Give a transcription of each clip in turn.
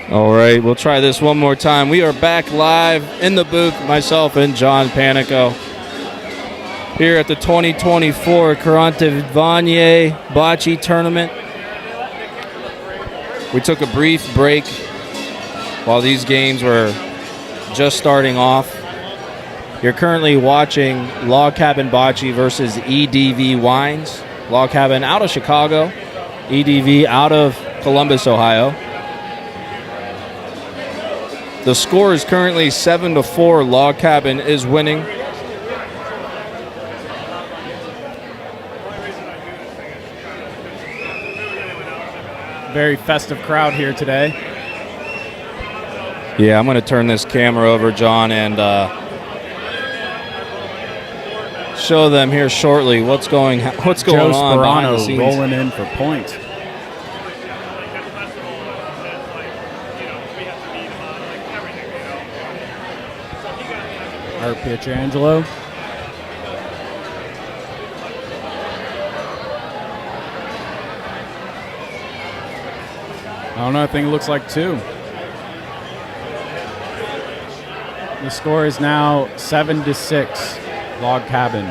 All right, we'll try this one more time. We are back live in the booth, myself and John Panico, here at the 2024 Kurentovanje Bocce Tournament. We took a brief break while these games were just starting off. You're currently watching Log Cabin Bocce versus EDV Wines. Log Cabin out of Chicago, EDV out of Columbus, Ohio. The score is currently 7-4. Log Cabin is winning. Very festive crowd here today. Yeah, I'm going to turn this camera over, John, and show them here shortly what's going on behind the scenes. Rolling in for point. Our pitch, Angelo. I don't know, I think it looks like 2. The score is now 7-6, Log Cabin.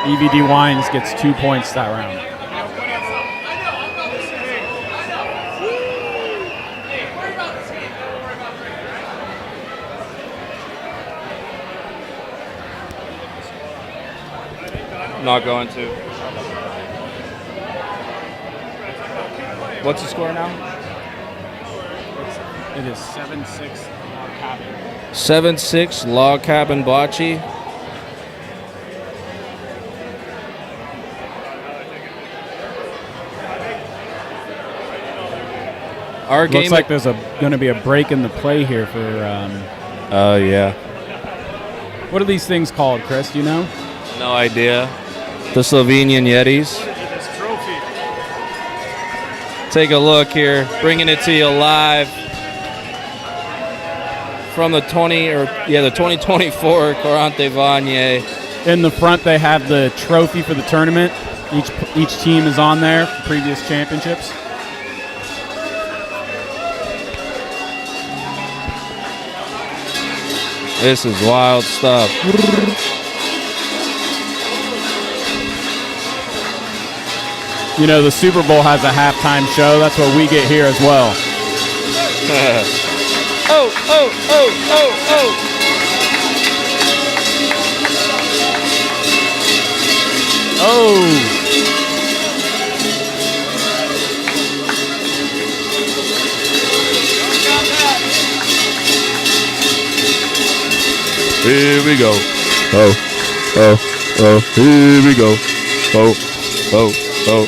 EVD Wines gets 2 points that round. Not going to. What's the score now? It is 7-6 Log Cabin. 7-6 Log Cabin Bocce. Our game looks like there's going to be a break in the play here for. Yeah. What are these things called, Chris? Do you know? No idea. The Slovenian Yetis. Take a look here, bringing it to you live from the 2024 Kurentovanje. In the front, they have the trophy for the tournament. Each team is on there for previous championships. This is wild stuff. You know, the Super Bowl has a halftime show. That's what we get here as well. Oh, oh, oh, oh, oh. Oh. Here we go. Oh, oh, oh, here we go. Oh, oh, oh.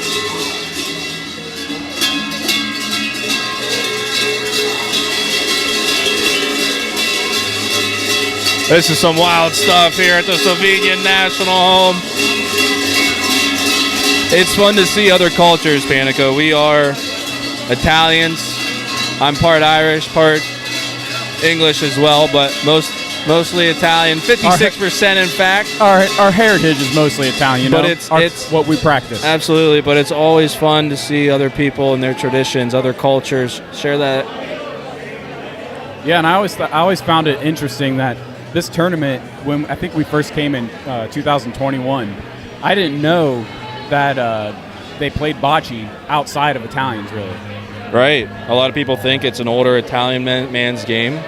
This is some wild stuff here at the Slovenian National Home. It's fun to see other cultures, Panico. We are Italians. I'm part Irish, part English as well, but mostly Italian. 56% in fact. Our heritage is mostly Italian, but it's what we practice. Absolutely, but it's always fun to see other people and their traditions, other cultures. Share that. Yeah, and I always found it interesting that this tournament, when I think we first came in 2021, I didn't know that they played bocce outside of Italians, really. Right. A lot of people think it's an older Italian man's game.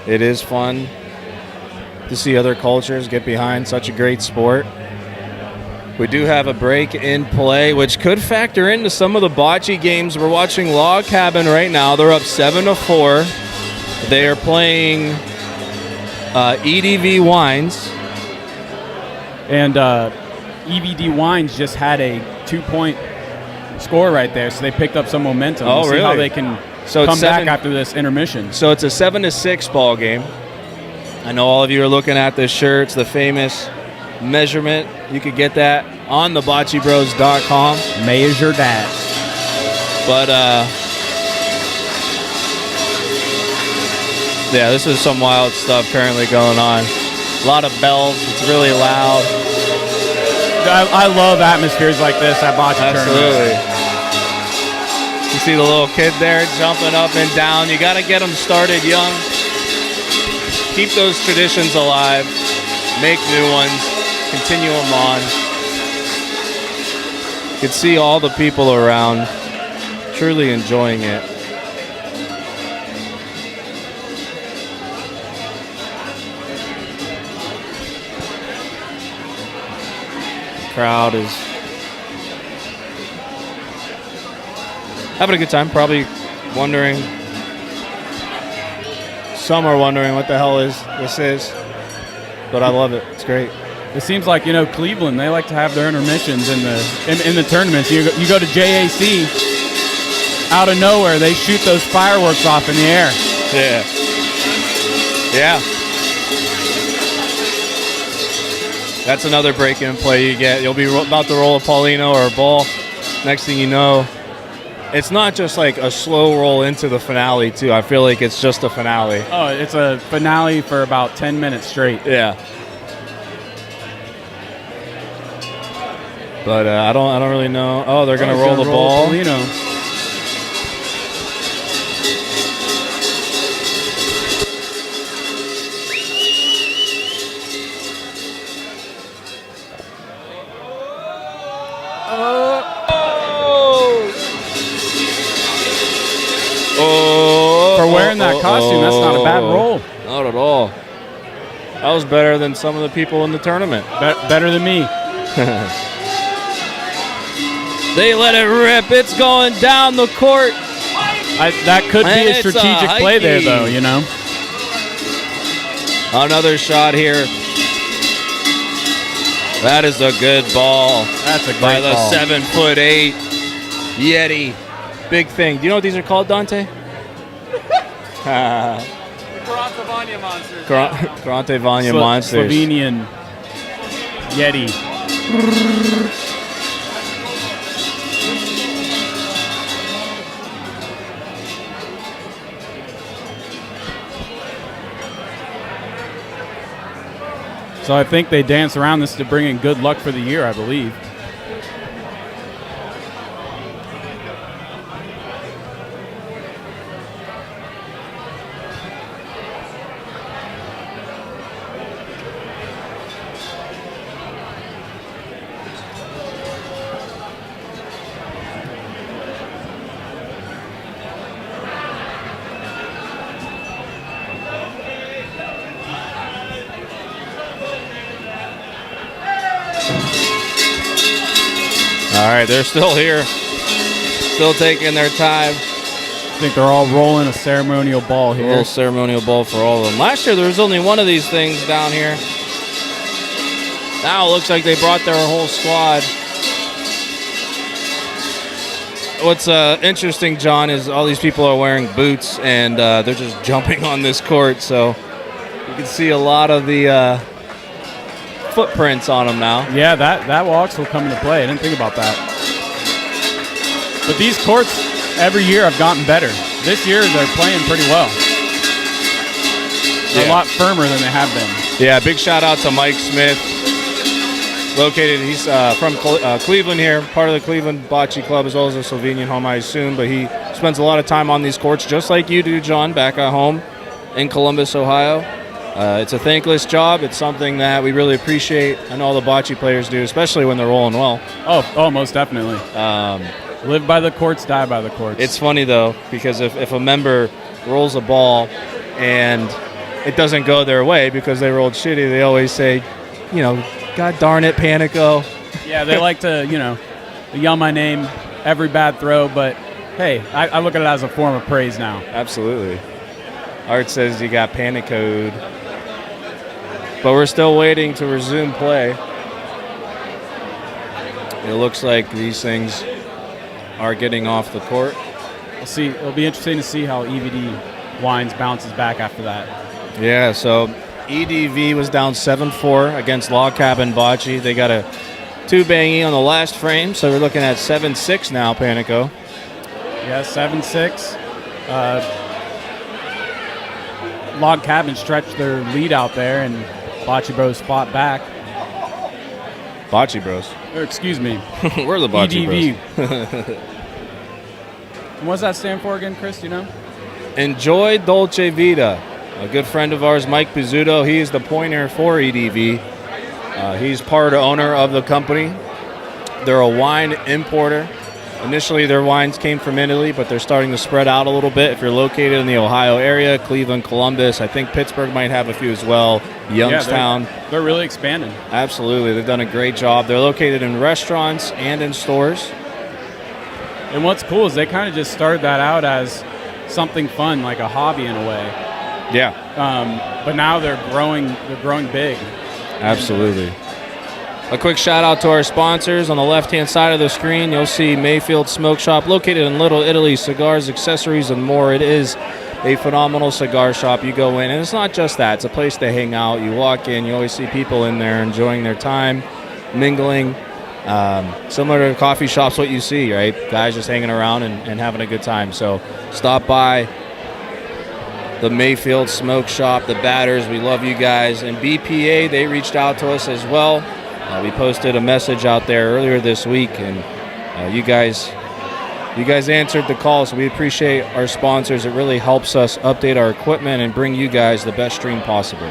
It is fun to see other cultures get behind such a great sport. We do have a break in play, which could factor into some of the bocce games. We're watching Log Cabin right now. They're up 7-4. They are playing EDV Wines. And EVD Wines just had a 2-point score right there, so they picked up some momentum. Oh, we'll see really? how they can come back after this intermission. So it's a 7-6 ball game. I know all of you are looking at this shirt. It's the famous measurement. You could get that on the bocceBros.com. Measure that. But yeah, this is some wild stuff currently going on. A lot of bells. It's really loud. I love atmospheres like this at bocce tournaments. Absolutely. You see the little kid there jumping up and down. You got to get them started young. Keep those traditions alive. Make new ones. Continue them on. You can see all the people around truly enjoying it. The crowd is having a good time, probably wondering. Some are wondering what the hell this is, but I love it. It's great. It seems like, Cleveland, they like to have their intermissions in the tournaments. You go to JAC, out of nowhere, they shoot those fireworks off in the air. Yeah. Yeah. That's another break-in play you get. You'll be about to roll a Paulino or a ball. Next thing you know, it's not just like a slow roll into the finale, too. I feel like it's just a finale. Oh, it's a finale for about 10 minutes straight. Yeah. But I don't really know. Oh, they're going to roll the ball. Paulino. For wearing that costume, that's not a bad roll. Not at all. That was better than some of the people in the tournament. Better than me. They let it rip. It's going down the court. That could be a strategic play there, though, Another shot here. That is a good ball. That's a great by the ball. 7'8" Yeti. Big thing. Do you know what these are called, Dante? Kurentovanje monsters. Kurentovanje monsters. Slovenian Yeti. So I think they dance around this to bring in good luck for the year, I believe. All right, they're still here. Still taking their time. I think they're all rolling a ceremonial ball here. A little ceremonial ball for all of them. Last year, there was only one of these things down here. Now it looks like they brought their whole squad. What's interesting, John, is all these people are wearing boots, and they're just jumping on this court. So you can see a lot of the footprints on them now. Yeah, that will also come into play. I didn't think about that. But these courts every year have gotten better. This year they're playing pretty well. They're a lot firmer than they have been. Yeah, big shout out to Mike Smith. He's from Cleveland here, part of the Cleveland Bocce Club as well as a Slovenian home, I assume. But he spends a lot of time on these courts, just like you do, John, back at home in Columbus, Ohio. It's a thankless job. It's something that we really appreciate. I know all the bocce players do, especially when they're rolling well. Oh, most definitely. Live by the courts, die by the courts. It's funny, though, because if a member rolls a ball and it doesn't go their way because they rolled shitty, they always say, God darn it, Panico. Yeah, they like to, yell my name every bad throw, but hey, I look at it as a form of praise now. Absolutely. Art says you got panicoed. But we're still waiting to resume play. It looks like these things are getting off the court. We'll see. It'll be interesting to see how EVD Wines bounces back after that. Yeah, so EDV was down 7-4 against Log Cabin Bocce. They got a 2-bangy on the last frame, so we're looking at 7-6 now, Panico. Yeah, 7-6. Log Cabin stretched their lead out there, and Bocce Bros fought back. Bocce Bros. Or, excuse me. We're the Bocce EDV. Bros. And what does that stand for again, Chris? Do you know? Enjoy Dolce Vita. A good friend of ours, Mike Pizzuto, he is the pointer for EDV. He's part owner of the company. They're a wine importer. Initially, their wines came from Italy, but they're starting to spread out a little bit. If you're located in the Ohio area, Cleveland, Columbus, I think Pittsburgh might have a few as well, Youngstown. Yeah, they're really expanding. Absolutely. They've done a great job. They're located in restaurants and in stores. And what's cool is they kind of just started that out as something fun, like a hobby in a way. Yeah. But now they're growing big. Absolutely. A quick shout out to our sponsors. On the left-hand side of the screen, you'll see Mayfield Smoke Shop, located in Little Italy. Cigars, accessories, and more. It is a phenomenal cigar shop. You go in, and it's not just that. It's a place to hang out. You walk in, you always see people in there enjoying their time, mingling. Similar to coffee shops, what you see, right? Guys just hanging around and having a good time. So stop by the Mayfield Smoke Shop, the Batters. We love you guys. And BPA, they reached out to us as well. We posted a message out there earlier this week, and you guys answered the call, so we appreciate our sponsors. It really helps us update our equipment and bring you guys the best stream possible.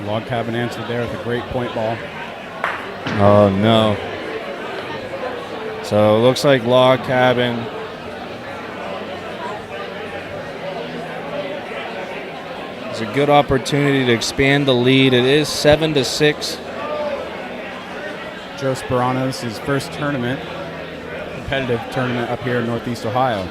Log Cabin answered there with a great point ball. Oh, no. So it looks like Log Cabin. It's a good opportunity to expand the lead. It is 7-6. Joe Sperano, this is his first tournament, competitive tournament up here in Northeast Ohio.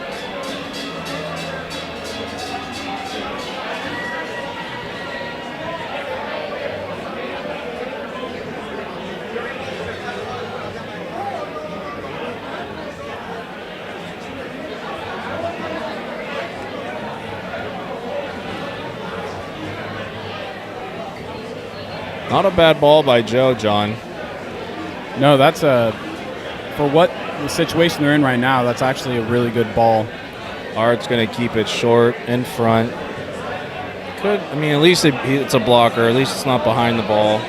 Not a bad ball by Joe, John. No, that's for what the situation they're in right now, that's actually a really good ball. Art's going to keep it short in front. At least it's a blocker. At least it's not behind the ball.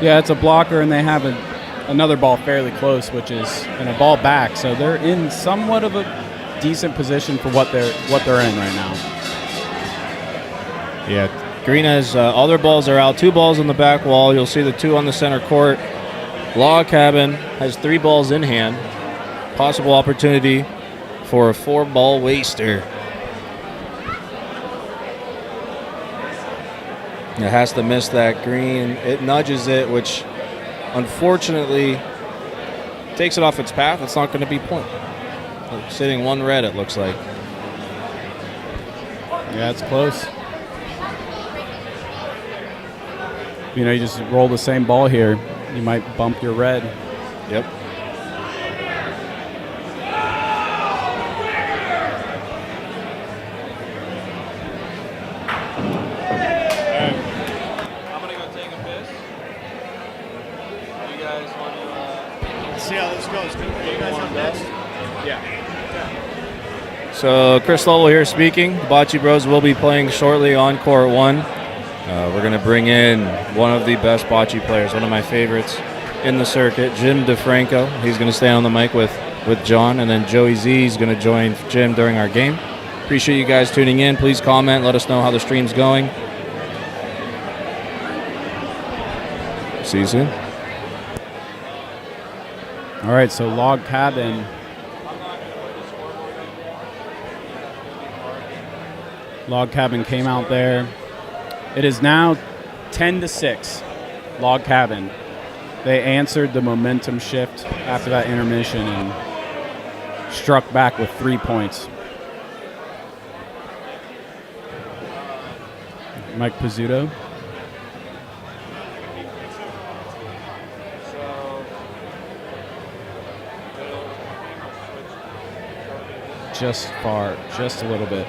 Yeah, it's a blocker, and they have another ball fairly close, which is and a ball back. So they're in somewhat of a decent position for what they're in right now. Yeah. Green has all their balls are out. 2 balls on the back wall. You'll see the 2 on the center court. Log Cabin has 3 balls in hand. Possible opportunity for a 4-ball waster. It has to miss that green. It nudges it, which unfortunately takes it off its path. It's not going to be point. Sitting 1 red, it looks like. Yeah, it's close. You know, you just roll the same ball here, you might bump your red. Yep. I'm gonna go take a piss. You guys want to? Let's see how this goes. You guys up next? Yeah. So Chris Lovell here speaking. The Bocce Bros will be playing shortly on court 1. We're going to bring in one of the best bocce players, one of my favorites in the circuit, Jim DeFranco. He's going to stay on the mic with John, and then Joey Z is going to join Jim during our game. Appreciate you guys tuning in. Please comment. Let us know how the stream's going. See you soon. All right, so Log Cabin. Log Cabin came out there. It is now 10-6, Log Cabin. They answered the momentum shift after that intermission and struck back with 3 points. Mike Pizzuto. Just far, just a little bit.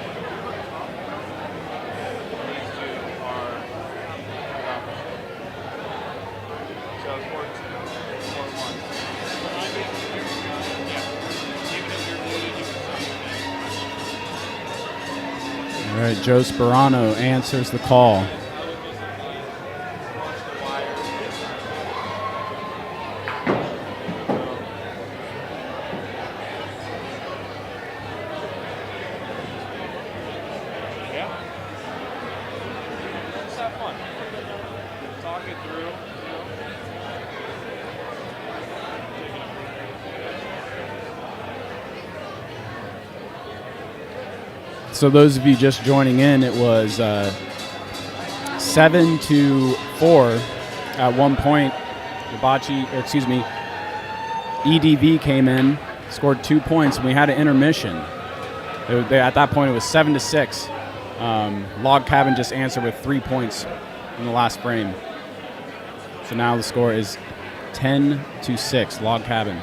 All right, Joe Sperano answers the call. So those of you just joining in, it was 7-4 at one point. EDV came in, scored 2 points, and we had an intermission. At that point, it was 7-6. Log Cabin just answered with 3 points in the last frame. So now the score is 10-6, Log Cabin.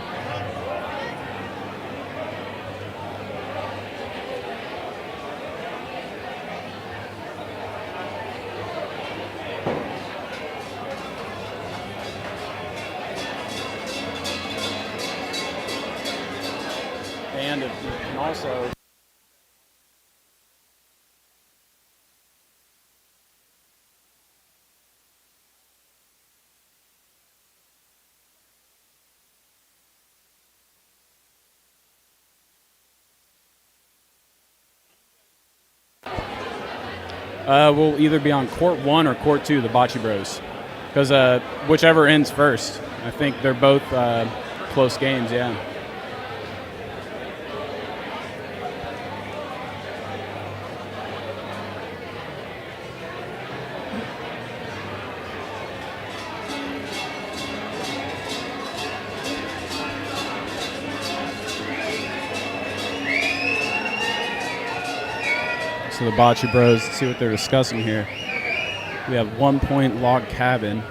And it can also we'll either be on court 1 or court 2, the Bocce Bros, because whichever ends first. I think they're both close games, yeah. So the Bocce Bros, let's see what they're discussing here. We have 1 point Log Cabin.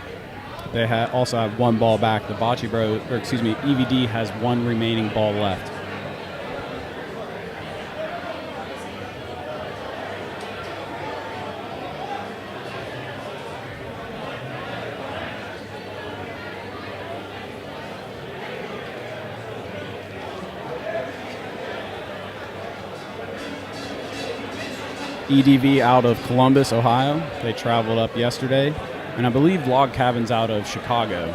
They also have 1 ball back. The Bocce Bros, EVD has 1 remaining ball left. EDV out of Columbus, Ohio. They traveled up yesterday. And I believe Log Cabin's out of Chicago.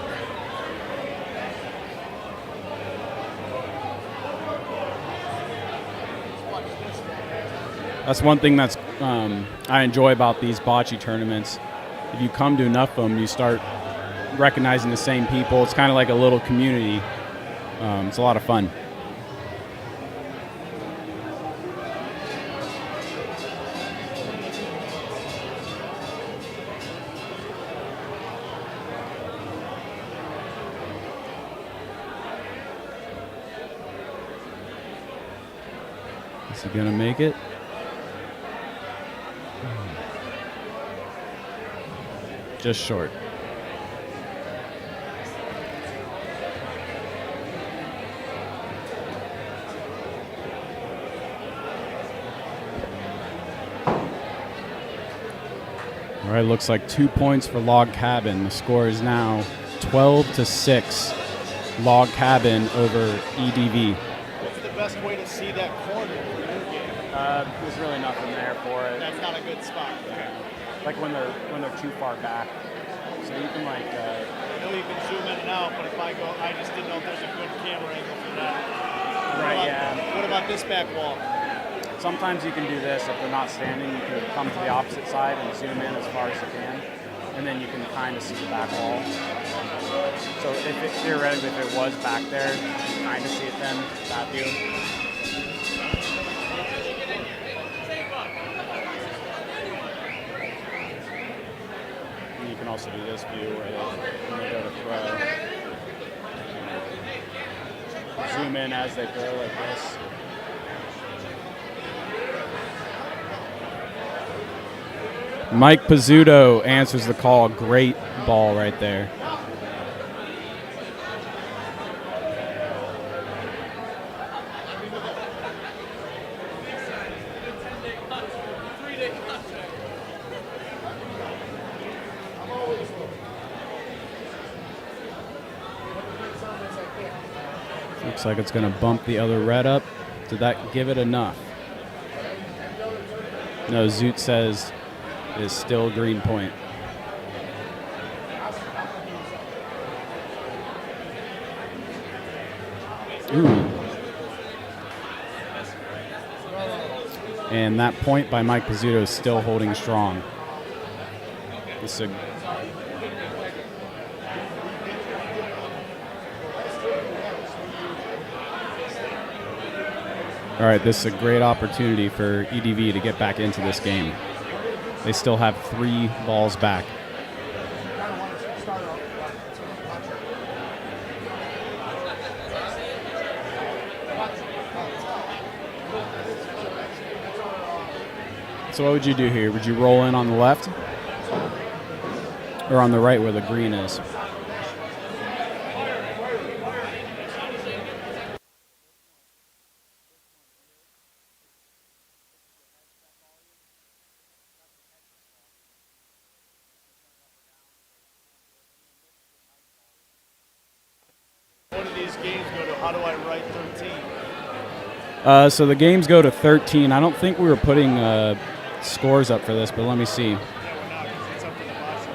That's one thing that's I enjoy about these bocce tournaments. If you come to enough of them, you start recognizing the same people. It's kind of like a little community. It's a lot of fun. Is he gonna make it? Just short. All right, looks like 2 points for Log Cabin. The score is now 12-6. Log Cabin over EDV. What's the best way to see that corner in your game? There's really nothing there for it. That's not a good spot. Okay. Like when they're too far back. So you can like. I know you can zoom in and out, but if I go, I just didn't know if there's a good camera angle for that. What about this back wall? Sometimes you can do this if they're not standing. You can come to the opposite side and zoom in as far as you can, and then you can kind of see the back wall. So theoretically, if it was back there, you can kind of see it then, that view. And you can also do this view where they go to throw. Zoom in as they throw like this. Mike Pizzuto answers the call. Great ball right there. Looks like it's going to bump the other red up. Did that give it enough? No, Zoot says is still green point. Ooh. And that point by Mike Pizzuto is still holding strong. This is All right, this is a great opportunity for EDV to get back into this game. They still have 3 balls back. So what would you do here? Would you roll in on the left or on the right where the green is? What do these games go to? How do I write 13? So the games go to 13. I don't think we were putting scores up for this, but let me see. Yeah, we're not, 'cause it's up to the bocce.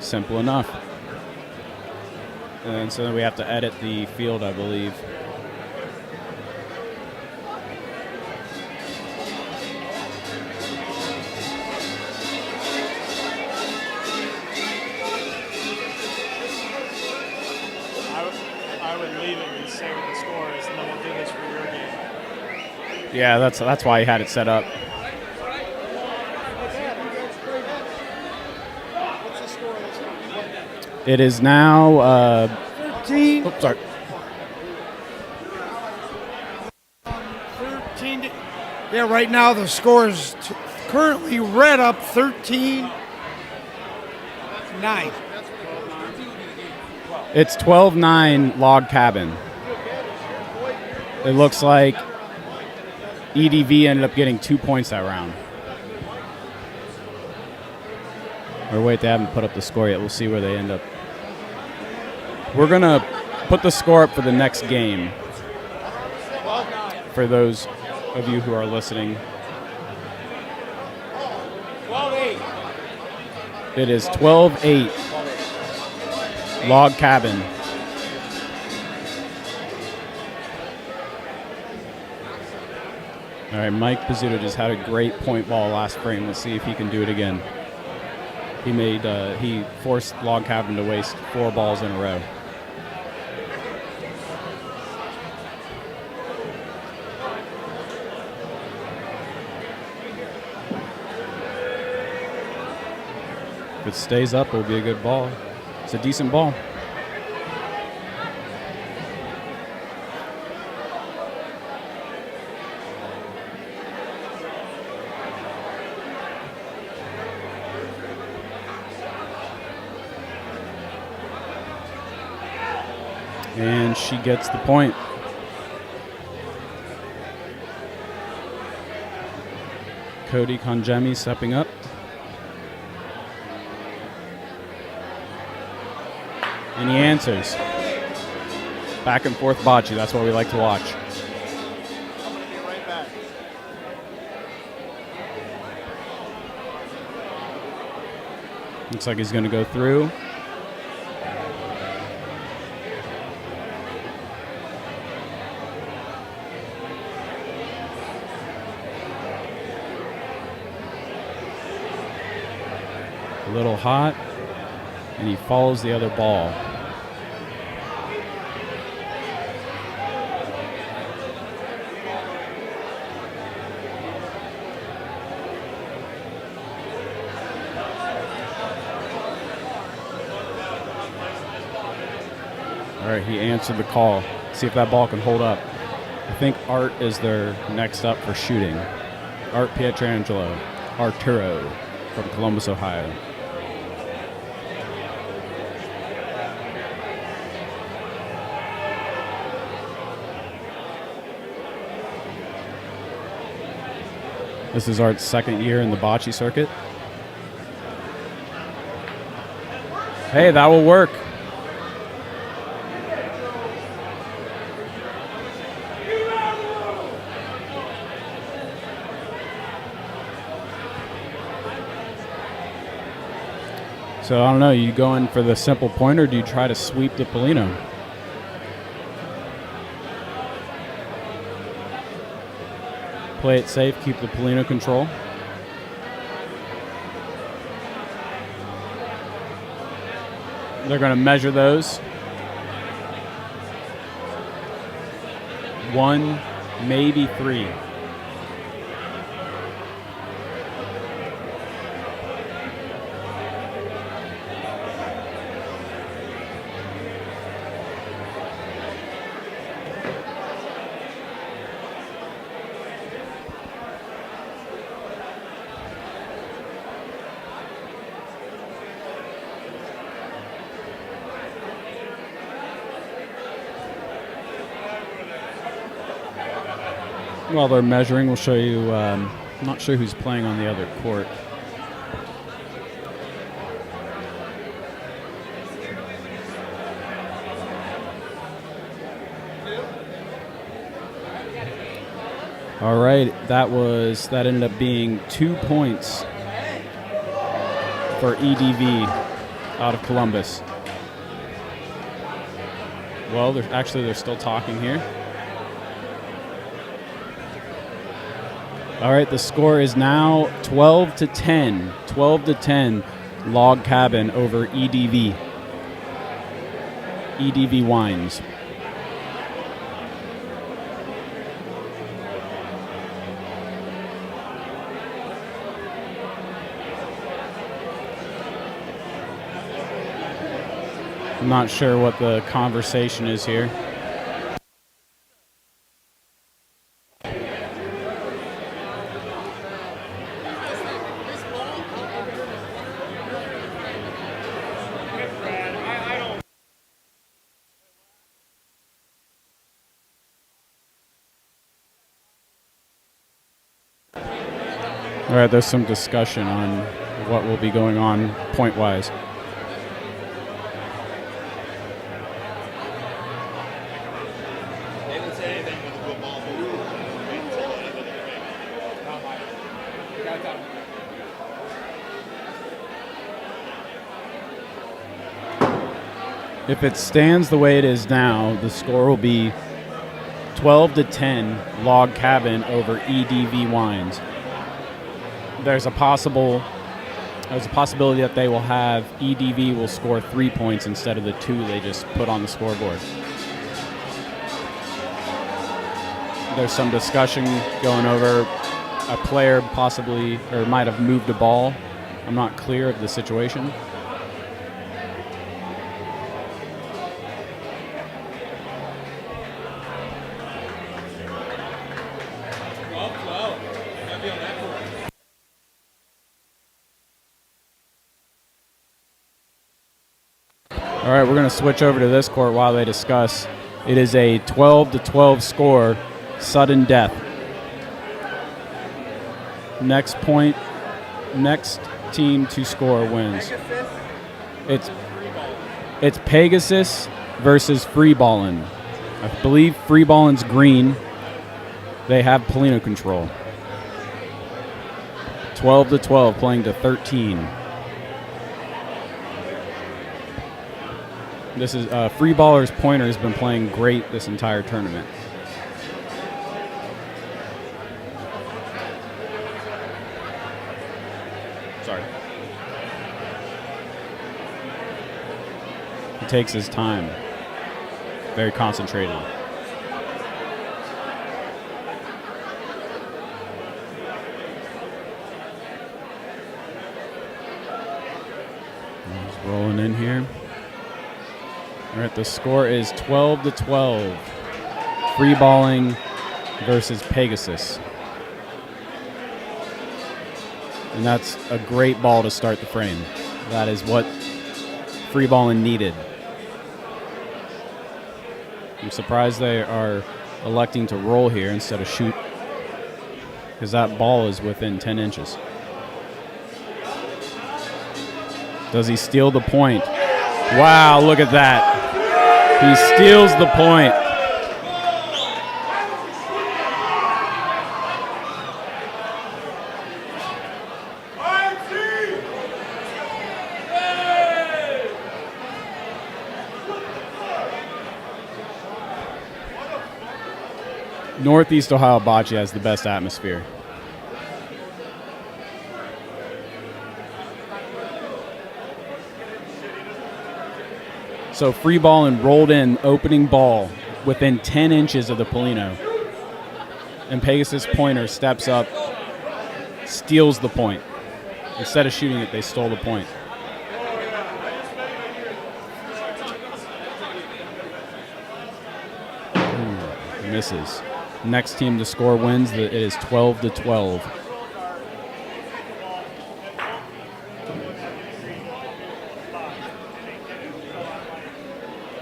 Simple enough. And so then we have to edit the field, I believe. I would leave it and say what the score is, and then we'll do this for your game. Yeah, that's why I had it set up. What's the score of this one? It is now 13. oops, sorry. 13. Yeah, right now the score is currently red up 13-9. It's 12-9 log cabin. It looks like EDV ended up getting 2 points that round. Or wait, they haven't put up the score yet. We'll see where they end up. We're going to put the score up for the next game. For those of you who are listening. It is 12-8. Log cabin. All right, Mike Pizzuto just had a great point ball last frame. Let's see if he can do it again. He forced log cabin to waste 4 balls in a row. If it stays up, it'll be a good ball. It's a decent ball. And she gets the point. Cody Konjemi stepping up. And he answers. Back and forth bocce. That's what we like to watch. I'm going to be right back. Looks like he's going to go through. A little hot. And he follows the other ball. All right, he answered the call. See if that ball can hold up. I think Art is their next up for shooting. Art Pietrangelo, Arturo from Columbus, Ohio. This is Art's second year in the bocce circuit. Hey, that will work. So I don't know, you go in for the simple point or do you try to sweep the Polino? Play it safe, keep the Polino control. They're going to measure those. 1, maybe 3. While they're measuring, we'll show you, I'm not sure who's playing on the other court. All right, that ended up being 2 points for EDV out of Columbus. Well, they're still talking here. All right, the score is now 12-10. 12-10, Log Cabin over EDV. EDV Wines. I'm not sure what the conversation is here. All right, there's some discussion on what will be going on point-wise. If it stands the way it is now, the score will be 12-10, Log Cabin over EDV Wines. There's a possibility that they will have EDV will score 3 points instead of the 2 they just put on the scoreboard. There's some discussion going over a player possibly or might have moved a ball. I'm not clear of the situation. All right, we're going to switch over to this court while they discuss. It is a 12-12 score, sudden death. Next team to score wins. It's Pegasus versus Freeballin'. I believe Freeballin's green. They have Polino control. 12-12, playing to 13. This is Free Baller's pointer has been playing great this entire tournament. Sorry. He takes his time. Very concentrated. He's rolling in here. All right, the score is 12-12. Free balling versus Pegasus. And that's a great ball to start the frame. That is what free balling needed. I'm surprised they are electing to roll here instead of shoot, because that ball is within 10 inches. Does he steal the point? Wow, look at that. He steals the point. Northeast Ohio Bocce has the best atmosphere. So free ball and rolled in opening ball within 10 inches of the Polino. And Pegasus pointer steps up, steals the point. Instead of shooting it, they stole the point. Ooh, misses. Next team to score wins. It is 12-12.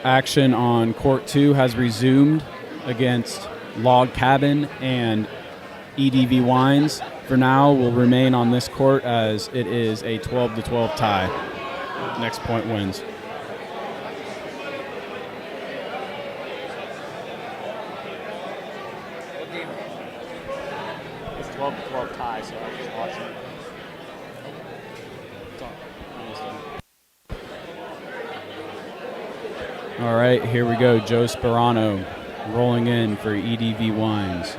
Action on court 2 has resumed against Log Cabin and EDV Wines. For now, will remain on this court as it is a 12-12 tie. Next point wins. It's 12-12 tie, so I'm just watching it. All right, here we go. Joe Sperano rolling in for EDV Wines.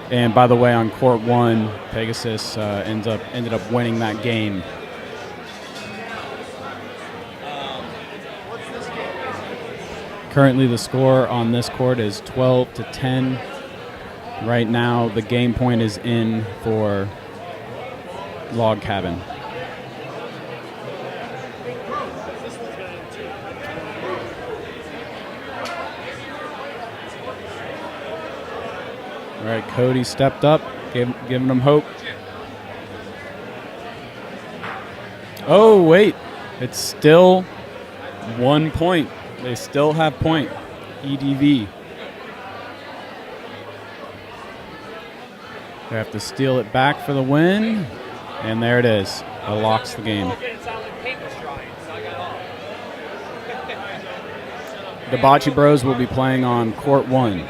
And by the way, on court 1, Pegasus ended up winning that game. Currently, the score on this court is 12-10. Right now, the game point is in for Log Cabin. All right, Cody stepped up, giving them hope. Oh, wait. It's still 1 point. They still have point. EDV. They have to steal it back for the win. And there it is. It locks the game. The Bocce Bros will be playing on court 1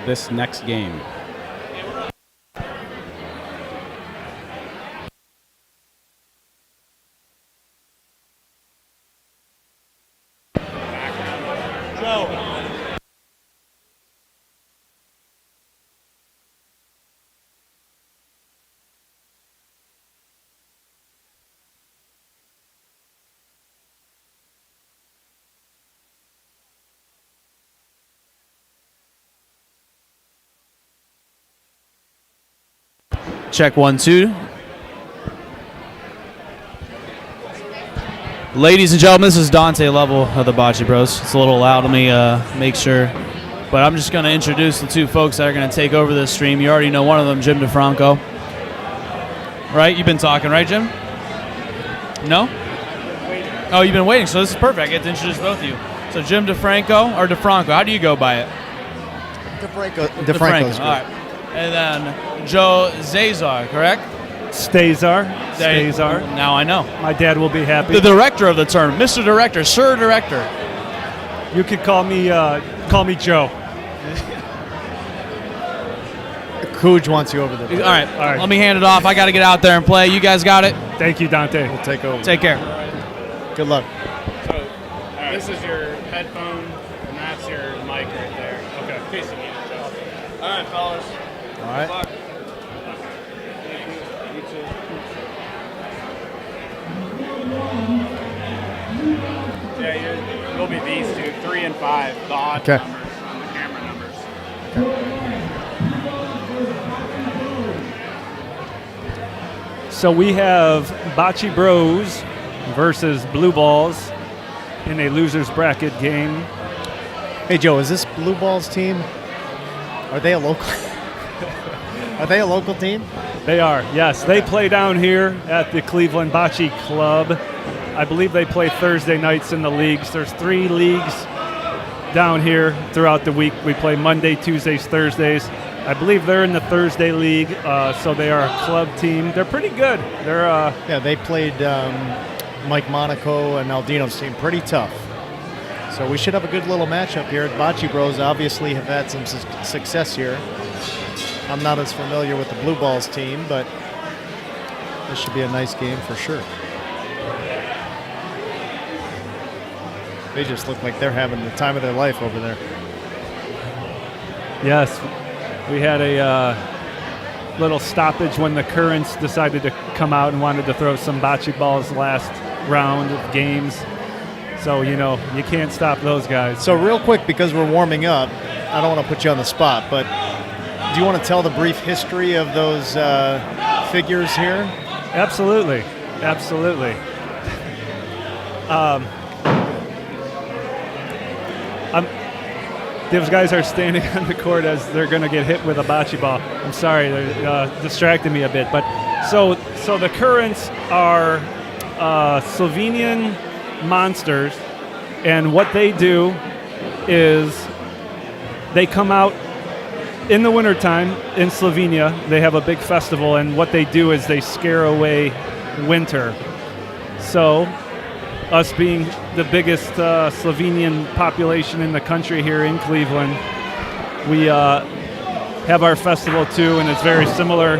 this next game. Check 1, 2. Ladies and gentlemen, this is Dante Level of the Bocce Bros. It's a little loud. Let me make sure. But I'm just going to introduce the two folks that are going to take over this stream. You already know one of them, Jim DeFranco. Right? You've been talking, right, Jim? No? Oh, you've been waiting. So this is perfect. I get to introduce both of you. So Jim DeFranco or DeFranco? How do you go by it? DeFranco's good. All right. And then Joe Zazar, correct? Stazar. Now I know. My dad will be happy. The director of the tournament, Mr. Director, Sir Director. You could call me Joe. Cooge wants you over there. All right. Let me hand it off. I got to get out there and play. You guys got it? Thank you, Dante. We'll take over. Take care. Good luck. So this is your headphone, and that's your mic right there. Okay. In case you need it, Joe. All right, fellas. All right. Good luck. Yeah, you'll be these two, 3 and 5, the odd Okay. numbers on the camera numbers. So we have Bocce Bros versus Blue Balls in a loser's bracket game. Hey, Joe, is this Blue Balls team? Are they a local? Are they a local team? They are, yes. They play down here at the Cleveland Bocce Club. I believe they play Thursday nights in the leagues. There's 3 leagues down here throughout the week. We play Monday, Tuesdays, Thursdays. I believe they're in the Thursday league, so they are a club team. They're pretty good. They're Yeah, they played Mike Monaco and Aldino's team pretty tough. So we should have a good little matchup here. Bocce Bros obviously have had some success here. I'm not as familiar with the Blue Balls team, but this should be a nice game for sure. They just look like they're having the time of their life over there. Yes, we had a little stoppage when the Currents decided to come out and wanted to throw some bocce balls last round of games. So, you know, you can't stop those guys. So real quick, because we're warming up, I don't want to put you on the spot, but do you want to tell the brief history of those figures here? Absolutely. Absolutely. Those guys are standing on the court as they're going to get hit with a bocce ball. I'm sorry, they're distracting me a bit. But so the Currents are Slovenian monsters, and what they do is they come out in the wintertime in Slovenia. They have a big festival, and what they do is they scare away winter. So us being the biggest Slovenian population in the country here in Cleveland, we have our festival too, and it's very similar.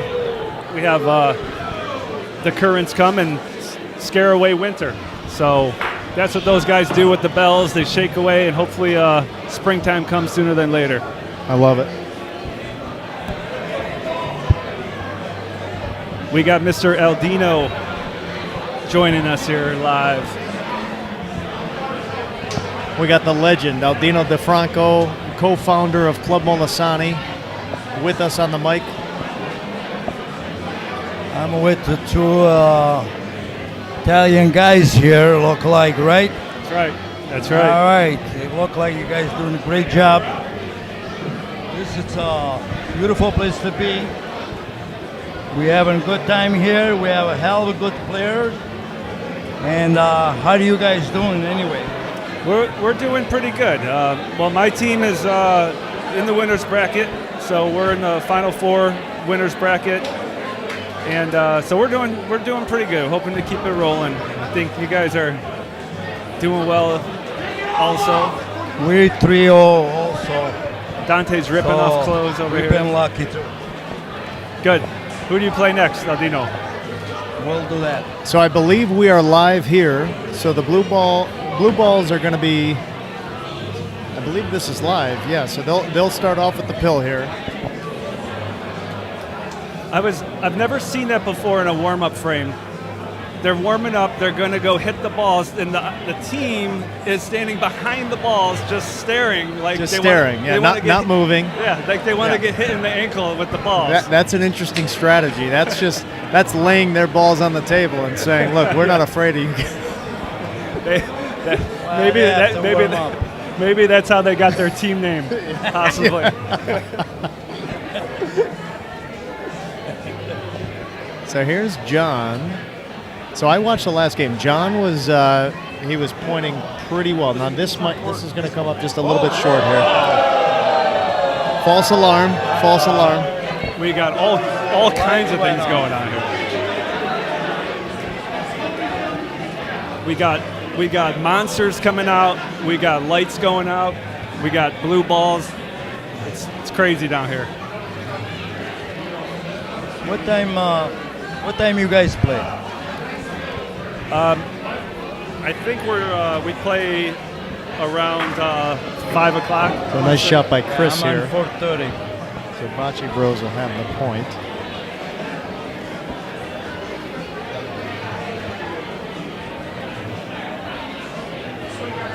We have the Currents come and scare away winter. So that's what those guys do with the bells. They shake away, and hopefully springtime comes sooner than later. I love it. We got Mr. Aldino joining us here live. We got the legend, Aldino DeFranco, co-founder of Club Molisani, with us on the mic. I'm with the two Italian guys here, look like, right? That's right. That's right. All right. They look like you guys doing a great job. This is a beautiful place to be. We're having a good time here. We have a hell of a good players. And how are you guys doing anyway? We're doing pretty good. Well, my team is in the winners bracket, so we're in the Final Four winners bracket, and so we're doing pretty good. Hoping to keep it rolling. I think you guys are doing well, also. We're 3-0 also. Dante's ripping off clothes over we've here. been lucky too. Good. Who do you play next, Aldino? We'll do that. So I believe we are live here. So the blue balls are going to be, I believe this is live. Yeah, so they'll start off with the pill here. I've never seen that before in a warm-up frame. They're warming up, they're going to go hit the balls, and the team is standing behind the balls just staring. Not moving. Yeah, like they want to get hit in the ankle with the balls. That's an interesting strategy. That's laying their balls on the table and saying, look, we're not afraid of you. Maybe that's how they got their team name, possibly. So here's John. So I watched the last game. John was he was pointing pretty well. Now this is going to come up just a little bit short here. False alarm. False alarm. We got all kinds of things going on here. We got monsters coming out. We got lights going out. We got blue balls. It's crazy down here. What time you guys play? I think we play around 5 o'clock. So nice shot by Chris I'm here. on 4:30. So Bocce Bros will have the point.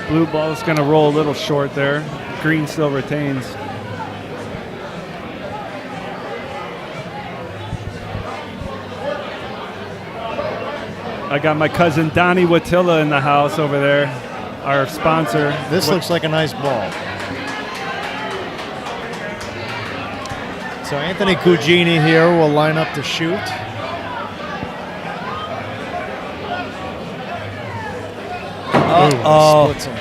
Blue ball's going to roll a little short there. Green still retains. I got my cousin Donnie Watilla in the house over there, our sponsor. This looks like a nice ball. So Anthony Cugini here will line up to shoot. Splits him.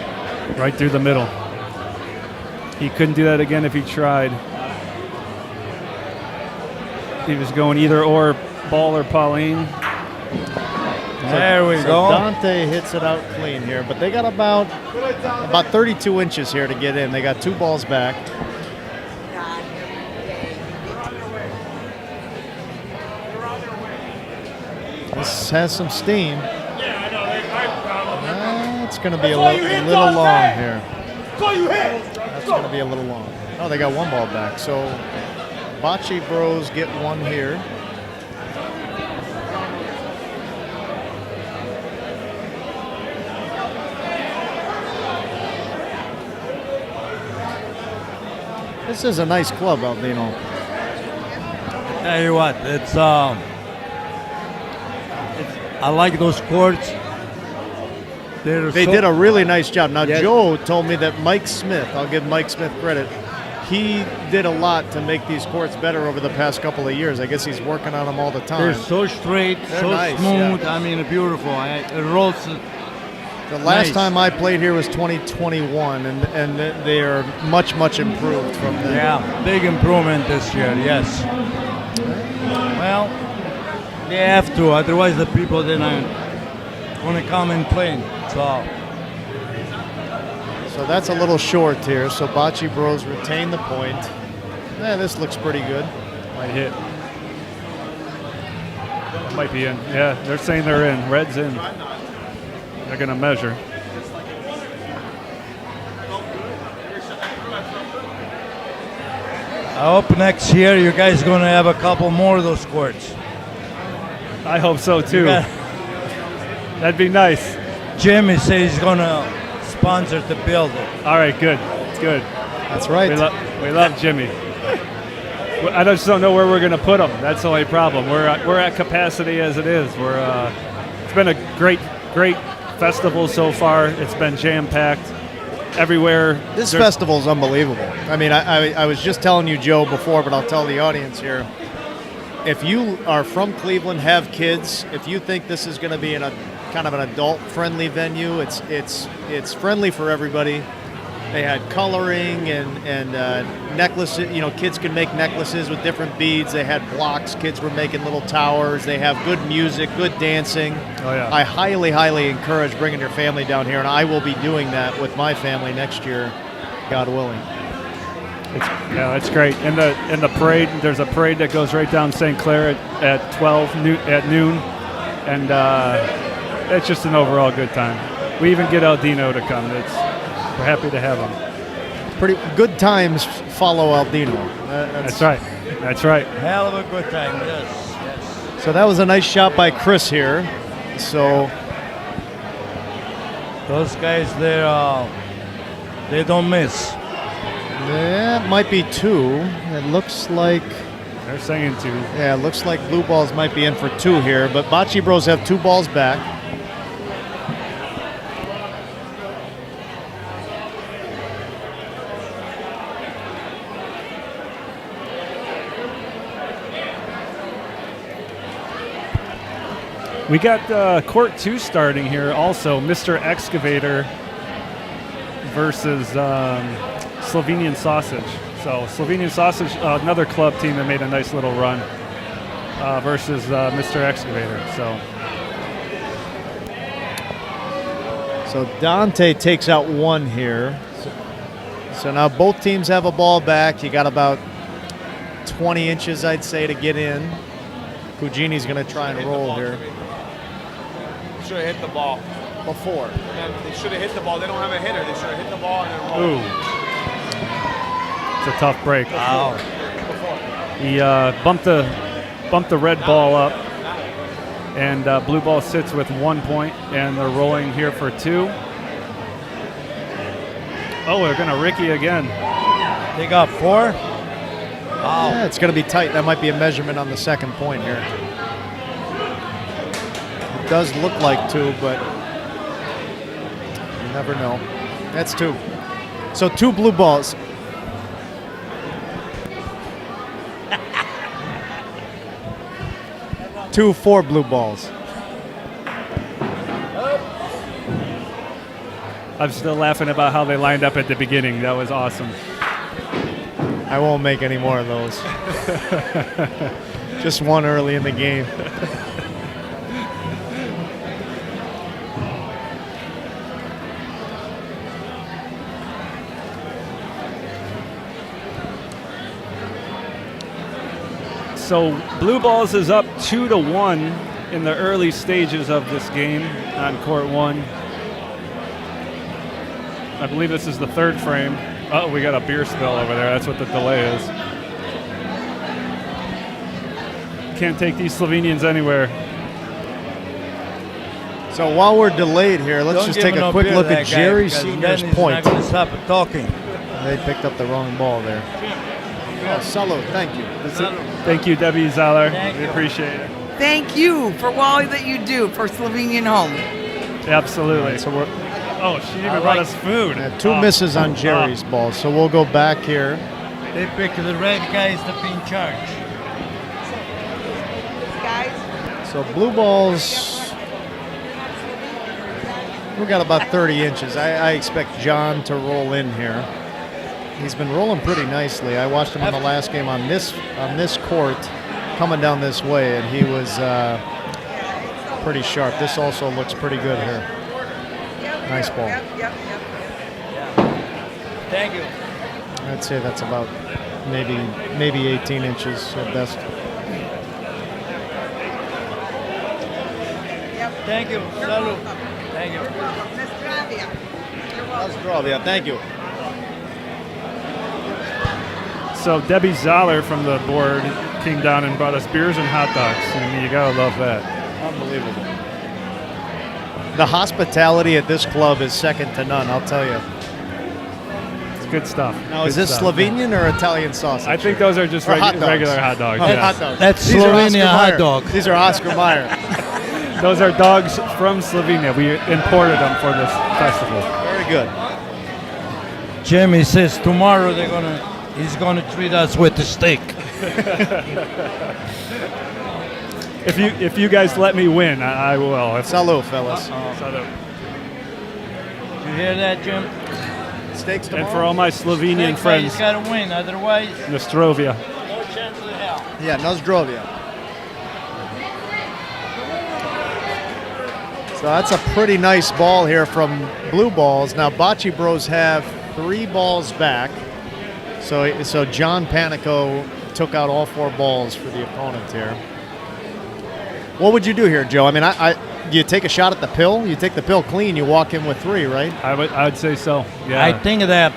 Right through the middle. He couldn't do that again if he tried. He was going either or, Ball or Pauline. There we So go. Dante hits it out clean here, but they got about 32 inches here to get in. They got two balls back. This has some steam. That's going to be a little long here. That's going to be a little long. Oh, they got one ball back. So Bocce Bros get one here. This is a nice club, Aldino. Tell you what, I like those courts. They did a really nice job. Now, Joe told me that Mike Smith, I'll give Mike Smith credit, he did a lot to make these courts better over the past couple of years. I guess he's working on them all the time. They're so straight, so nice, smooth. yeah. I mean, beautiful. It rolls. The last time I played here was 2021, and they are much, much improved from then. Yeah, big improvement this year, yes. Well, they have to, otherwise the people they're not going to come and play. So that's a little short here. So Bocce Bros retain the point. Yeah, this looks pretty good. Might hit. It might be in. Yeah, they're saying they're in. Red's in. They're going to measure. I hope next year you guys going to have a couple more of those courts. I hope so too. That'd be nice. Jimmy says he's going to sponsor to build it. All right, good. Good. That's right. We love Jimmy. I just don't know where we're going to put him. That's the only problem. We're at capacity as it is. It's been a great festival so far. It's been jam-packed everywhere. This festival is unbelievable. I mean, I was just telling you, Joe, before, but I'll tell the audience here. If you are from Cleveland, have kids, if you think this is going to be in a kind of an adult-friendly venue, it's friendly for everybody. They had coloring and necklaces. You know, kids can make necklaces with different beads. They had blocks. Kids were making little towers. They have good music, good dancing. Oh, yeah. I highly, highly encourage bringing your family down here, and I will be doing that with my family next year, God willing. It's great. In the parade, there's a parade that goes right down St. Clair at noon, and it's just an overall good time. We even get Aldino to come. We're happy to have him. Pretty good times follow Aldino. That's right. That's right. Hell of a good time, yes. So that was a nice shot by Chris here. So those guys, they don't miss. That might be two. It looks like they're saying two. Yeah, it looks like blue balls might be in for two here, but Bocce Bros have two balls back. We got Court 2 starting here also. Mr. Excavator versus Slovenian Sausage. So Slovenian Sausage, another club team that made a nice little run versus Mr. Excavator. So Dante takes out one here. So now both teams have a ball back. You got about 20 inches, I'd say, to get in. Cugini's going to try and roll here. Should have hit the ball before. They should have hit the ball. They don't have a hitter. They should have hit the ball and then roll. Ooh. It's a tough break. Wow. He bumped the red ball up, and blue ball sits with 1 point, and they're rolling here for two. Oh, they're going to Ricky again. They got four? Wow. Yeah, it's going to be tight. That might be a measurement on the second point here. It does look like two, but you never know. That's two. So two blue balls. Four blue balls. I'm still laughing about how they lined up at the beginning. That was awesome. I won't make any more of those. Just one early in the game. So Blue Balls is up 2-1 in the early stages of this game on Court 1. I believe this is the third frame. Oh, we got a beer spill over there. That's what the delay is. Can't take these Slovenians anywhere. So while we're delayed here, let's just take a quick look at Jerry Senior's point. Not stop talking. They picked up the wrong ball there. Oh, salute, thank you. Thank you, Debbie Zeller. We appreciate it. Thank you for all that you do for Slovenian home. Absolutely. Right, so we're She even brought us food. two misses on Jerry's ball, so we'll go back here. They pick the red guys to be in charge. So blue balls, we got about 30 inches. I expect John to roll in here. He's been rolling pretty nicely. I watched him on the last game on this court, coming down this way, and he was pretty sharp. This also looks pretty good here. Nice ball. Thank you. I'd say that's about maybe 18 inches at best. Thank you. Salud. Thank you. Zdravia. Thank you. So Debbie Zoller from the board came down and brought us beers and hot dogs. I mean, you gotta love that. Unbelievable. The hospitality at this club is second to none, I'll tell you. It's good stuff. Now, is this Slovenian or Italian sausage? I think those are just Or hot dogs. regular hot dogs. Oh, yes. hot dogs. That's These are Slovenia Oscar hot Mayer. dog. These are Oscar Mayer. Those are dogs from Slovenia. We imported them for this festival. Very good. Jimmy says tomorrow he's gonna treat us with a steak. If you guys let me win, I will. Salud, fellas. Salud. You hear that, Jim? Steaks tomorrow. And for all my Slovenian friends, He's gotta win, otherwise Nostrovia. no chance in hell. Yeah, Nozdrovia. So that's a pretty nice ball here from Blue Balls. Now Bocce Bros have 3 balls back. So John Panico took out all 4 balls for the opponent here. What would you do here, Joe? I mean, you take a shot at the pill. You take the pill clean. You walk in with 3, right? I would say so. Yeah. I think that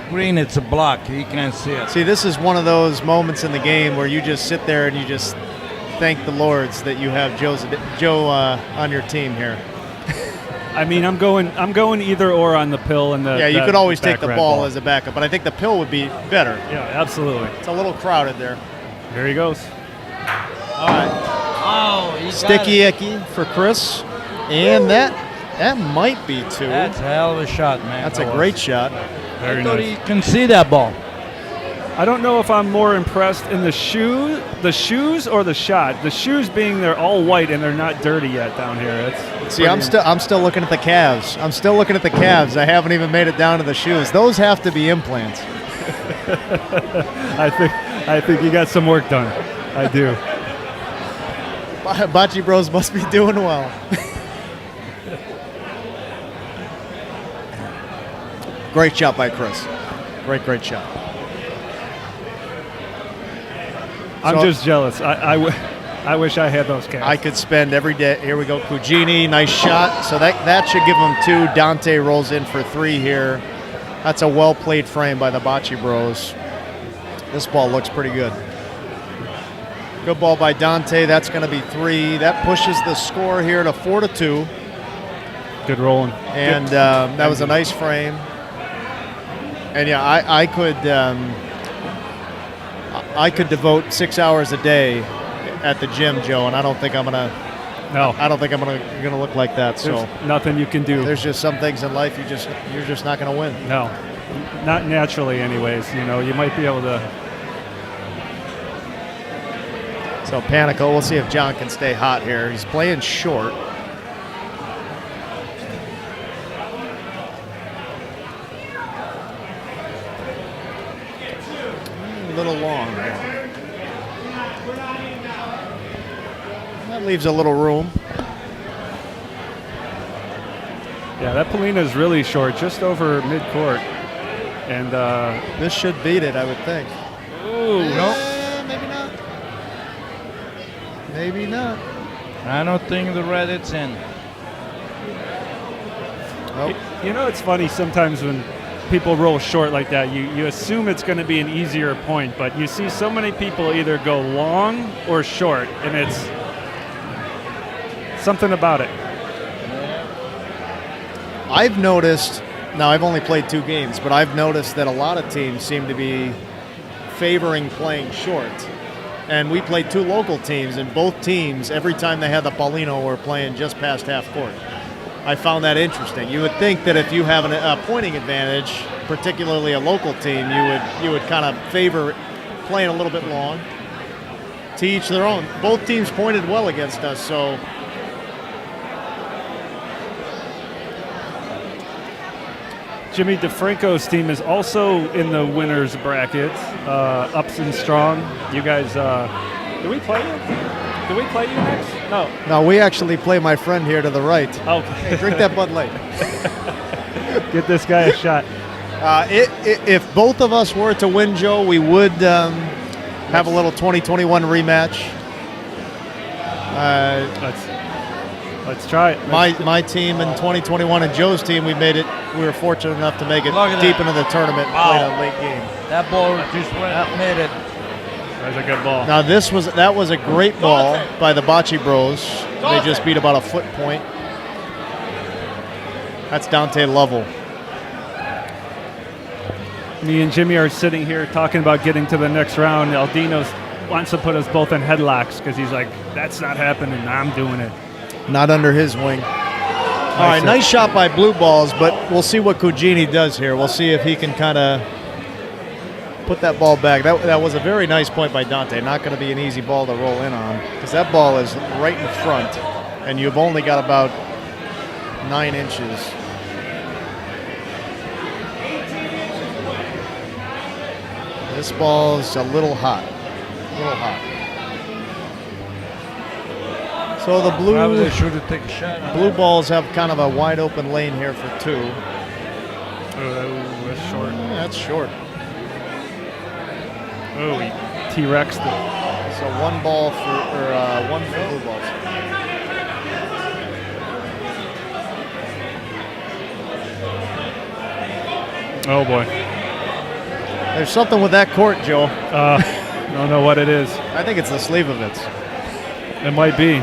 green, it's a block. You can't see it. See, this is one of those moments in the game where you just sit there and you just thank the Lords that you have Joe on your team here. I mean, I'm going either or on the pill and the. Yeah, you could always take back the red ball as a backup, but I think the pill would be better. Yeah, absolutely. It's a little crowded there. Here he goes. All right. Oh, Sticky icky for Chris, and that might be 2. That's a hell of a shot, man. That's a great shot. Very I thought nice. he can see that ball. I don't know if I'm more impressed in the shoes or the shot. The shoes being they're all white and they're not dirty yet down here. See, I'm still looking at the calves. I haven't even made it down to the shoes. Those have to be implants. I think you got some work done. I do. Bocce Bros must be doing well. Great shot by Chris. Great shot. I'm So- just jealous. I wish I had those calves. I could spend every day. Here we go, Cugini, nice shot. So that should give him 2. Dante rolls in for 3 here. That's a well-played frame by the Bocce Bros. This ball looks pretty good. Good ball by Dante. That's going to be 3. That pushes the score here to 4-2. Good rolling. And that was a nice frame. And yeah, I could devote 6 hours a day at the gym, Joe, and I don't think I'm gonna look like that. So There's nothing you can do. there's just some things in life you're just not gonna win. No, not naturally, anyways. You know, you might be able to. So Panico, we'll see if John can stay hot here. He's playing short. A little long here. That leaves a little room. Yeah, that Polina is really short, just over mid-court. And This should beat it, I would think. ooh, Nope. Maybe not. Maybe not. I don't think the red it's in. You know, it's funny sometimes when people roll short like that, you assume it's going to be an easier point, but you see so many people either go long or short, and it's something about it. I've noticed, now I've only played 2 games, but I've noticed that a lot of teams seem to be favoring playing short. And we played 2 local teams, and both teams, every time they had the Paulino, were playing just past half court. I found that interesting. You would think that if you have a pointing advantage, particularly a local team, you would kind of favor playing a little bit long. To each their own. Both teams pointed well against us, so Jimmy DeFranco's team is also in the winner's bracket, ups and strong. You guys, do we play you? Do we play you next? No. No, we actually play my friend here to the right. Okay. Hey, drink that Bud Light. Get this guy a shot. If both of us were to win, Joe, we would have a little 2021 rematch. Let's try it. My team in 2021 and Joe's team, we were fortunate enough to make it deep into the tournament and played a late game. That ball just went up, made it. That was a good ball. Now that was a great ball by the Bocce Bros. They just beat about a foot point. That's Dante Lovell. Me and Jimmy are sitting here talking about getting to the next round. Aldino wants to put us both in headlocks because he's like, that's not happening. I'm doing it. Not under his wing. All right, nice shot by Blue Balls, but we'll see what Cugini does here. We'll see if he can kind of put that ball back. That was a very nice point by Dante. Not going to be an easy ball to roll in on because that ball is right in front, and you've only got about 9 inches. This ball is a little hot. So the Probably should have taken a shot. Blue Balls have kind of a wide open lane here for 2. Oh, that's short. That's short. Oh, he T-Rex'd it. So 1 ball one for Blue Balls. Oh boy. There's something with that court, Joe. Don't know what it is. I think it's the sleeve of it. It might be.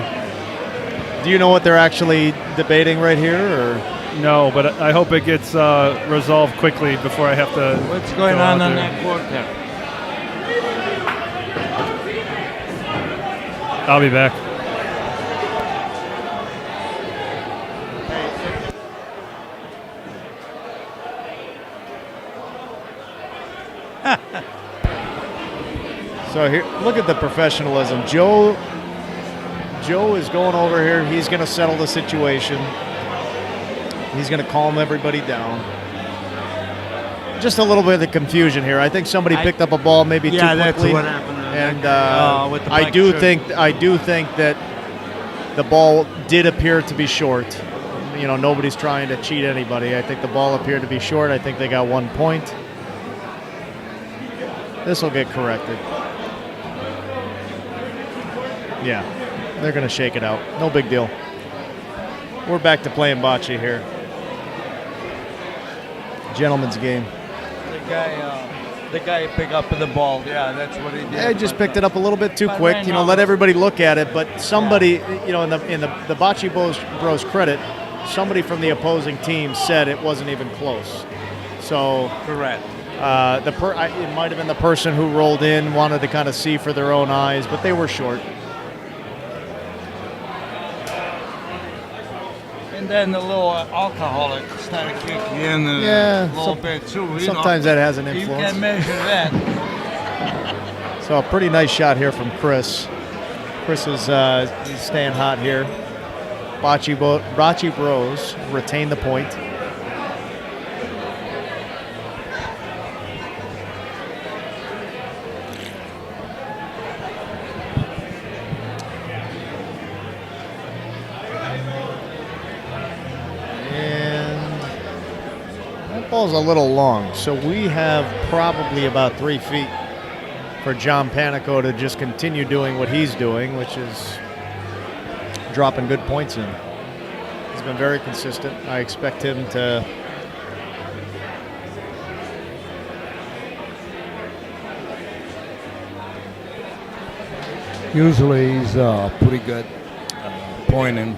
Do you know what they're actually debating right here, or? No, but I hope it gets resolved quickly before I have to. What's going on that court there? I'll be back. So here, look at the professionalism. Joe is going over here. He's going to settle the situation. He's going to calm everybody down. Just a little bit of confusion here. I think somebody picked up a ball maybe too quickly. That's what happened. And I do think that the ball did appear to be short. You know, nobody's trying to cheat anybody. I think the ball appeared to be short. I think they got 1 point. This will get corrected. Yeah, they're going to shake it out. No big deal. We're back to playing bocce here. Gentleman's game. The guy picked up the ball. Yeah, that's what he did. Yeah, he just picked it up a little bit too quick. You know, let everybody look at it. But somebody, you know, in the Bocce Bros credit, somebody from the opposing team said it wasn't even close. So correct. It might have been the person who rolled in wanted to kind of see for their own eyes, but they were short. And then the little alcoholic started kicking in a little bit too. Sometimes that has an influence. You can measure that. So a pretty nice shot here from Chris. Chris is he's staying hot here. Bocce Bros retain the point. Ball's a little long, so we have probably about 3 feet for John Panico to just continue doing what he's doing, which is dropping good points in. He's been very consistent. I expect him to. Usually he's pretty good pointing.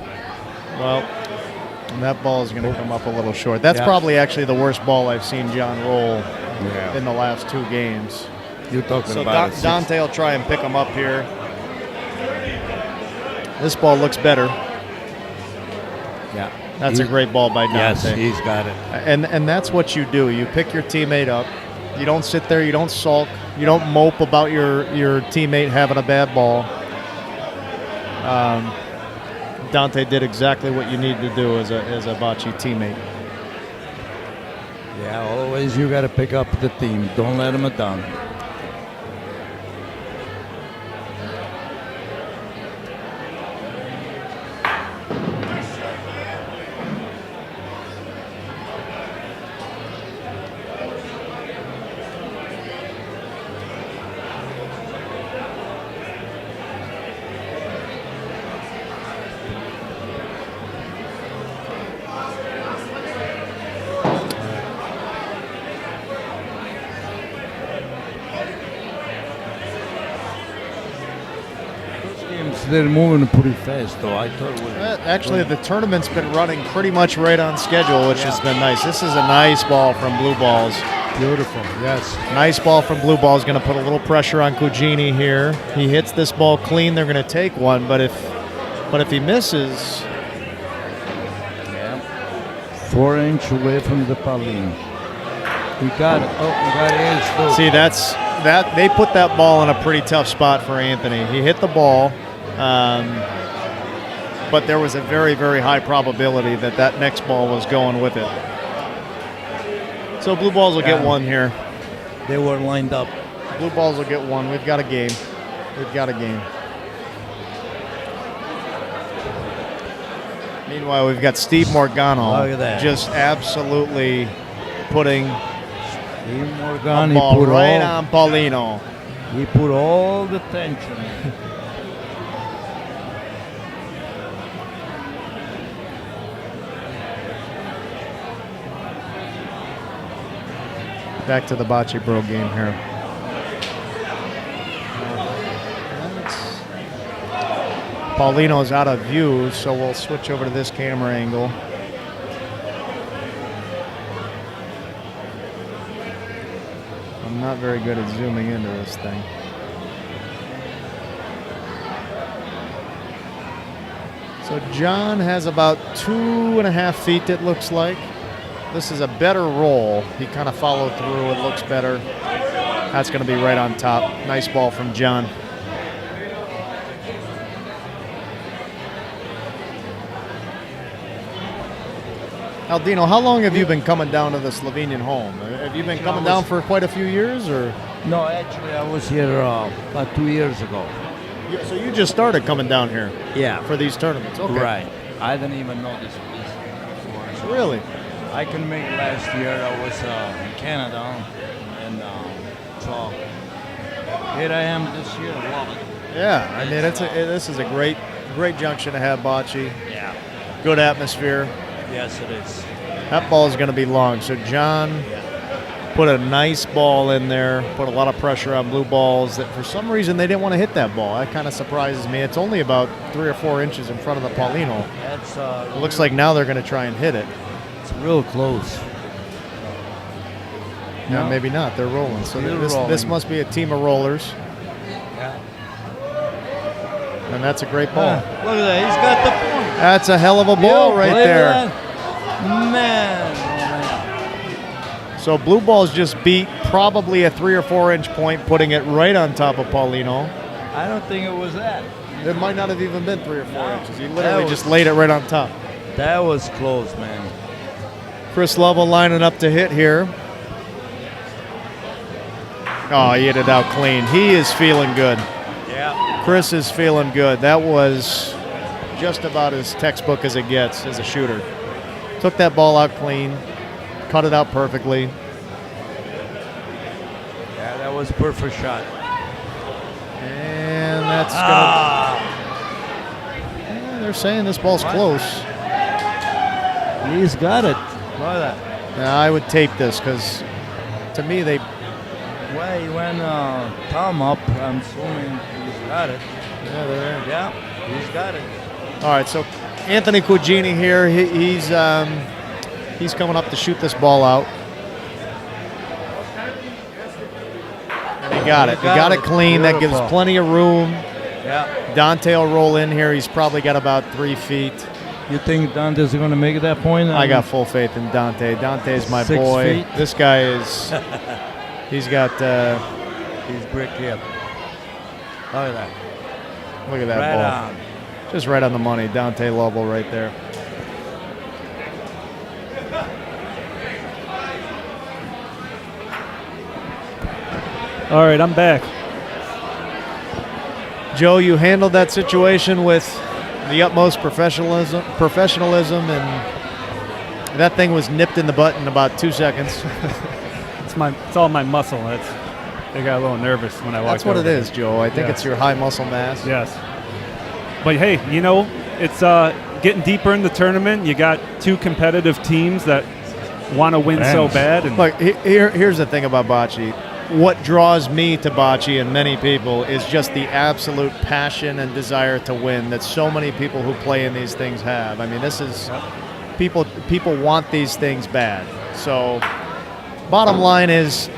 Well, that ball is going to come up a little short. That's Yeah. probably actually the worst ball I've seen John roll in the last 2 games. You're talking So about it. Dante will try and pick him up here. This ball looks better. Yeah. That's a great ball by Dante. Yes, he's got it. And that's what you do. You pick your teammate up. You don't sit there. You don't sulk. You don't mope about your teammate having a bad ball. Dante did exactly what you need to do as a bocce teammate. Yeah, always you got to pick up the team. Don't let them down. They're moving pretty fast, though. I thought it was Actually, the tournament's been running pretty much right on schedule, which has been nice. This is a nice ball from Blue Balls. beautiful. Yes. Nice ball from Blue Balls. Going to put a little pressure on Cugini here. He hits this ball clean. They're going to take one, but if he misses, 4 inch away from the Pauline. He got it. Oh, he got it. see, that they put that ball in a pretty tough spot for Anthony. He hit the ball. But there was a very, very high probability that next ball was going with it. So Blue Balls will get one here. They were lined up. Blue Balls will get one. We've got a game. Meanwhile, we've got Steve Morgano. Look at that. Just absolutely putting Steve the Morgan, ball he put right all, on Paulino. he put all the tension. Back to the Bocce Bro game here. Paulino's out of view, so we'll switch over to this camera angle. I'm not very good at zooming into this thing. So John has about 2.5 feet, it looks like. This is a better roll. He kind of followed through. It looks better. That's going to be right on top. Nice ball from John. Aldino, how long have you been coming down to the Slovenian home? Have you been coming down for quite a few years, or? No, actually, I was here about 2 years ago. So you just started coming down here? Yeah. For these tournaments? Okay. Right. I didn't even know this place before. So Really? I can make last year. I was in Canada, and so here I am this year. Love it. Yeah, I mean this is a great junction to have bocce. Yeah. Good atmosphere. Yes, it is. That ball is going to be long. So John put a nice ball in there, put a lot of pressure on Blue Balls. That for some reason they didn't want to hit that ball. That kind of surprises me. It's only about 3 or 4 inches in front of the Paulino. That's It looks like now they're going to try and hit it. it's real close. No, No. maybe not. They're rolling. So They're this rolling. must be a team of rollers. Yeah. And that's a great ball. Look at that. He's got the point. That's a hell of a ball right Play there. that. Man. So Blue Balls just beat probably a 3 or 4 inch point, putting it right on top of Paulino. I don't think it was that. It might not have even been 3 or 4 inches. He That literally was- just laid it right on top. That was close, man. Chris Lovell lining up to hit here. Oh, he hit it out clean. He is feeling good. Yeah. Chris is feeling good. That was just about as textbook as it gets as a shooter. Took that ball out clean, cut it out perfectly. Yeah, that was a perfect shot. And that's gonna. Yeah, they're saying this ball's close. He's got it. Look at that. Now, I would tape this because, to me, they. Well, he went thumb up. I'm assuming he's got it. Yeah, they're. Yeah, he's got it. All right, so Anthony Cugini here. He's coming up to shoot this ball out. And he got it. He got it clean. That gives Beautiful. plenty of room. Yeah. Dante will roll in here. He's probably got about 3 feet. You think Dante's going to make it that point? I got full faith in Dante. Dante's my 6 boy. feet. This guy is. He's got. He's brick here. Look at that. Look at that Right ball. on. Just right on the money. Dante level right there. All right, I'm back. Joe, you handled that situation with the utmost professionalism, and that thing was nipped in the butt in about 2 seconds. It's all my muscle. I got a little nervous when I walked. That's what it over is, here. Joe. I think Yeah. it's your high muscle mass. Yes. But hey, it's getting deeper in the tournament. You got 2 competitive teams that want to win so bad. And Look, here's the thing about bocce. What draws me to bocce and many people is just the absolute passion and desire to win that so many people who play in these things have. I mean, this is people want these things bad. So bottom line is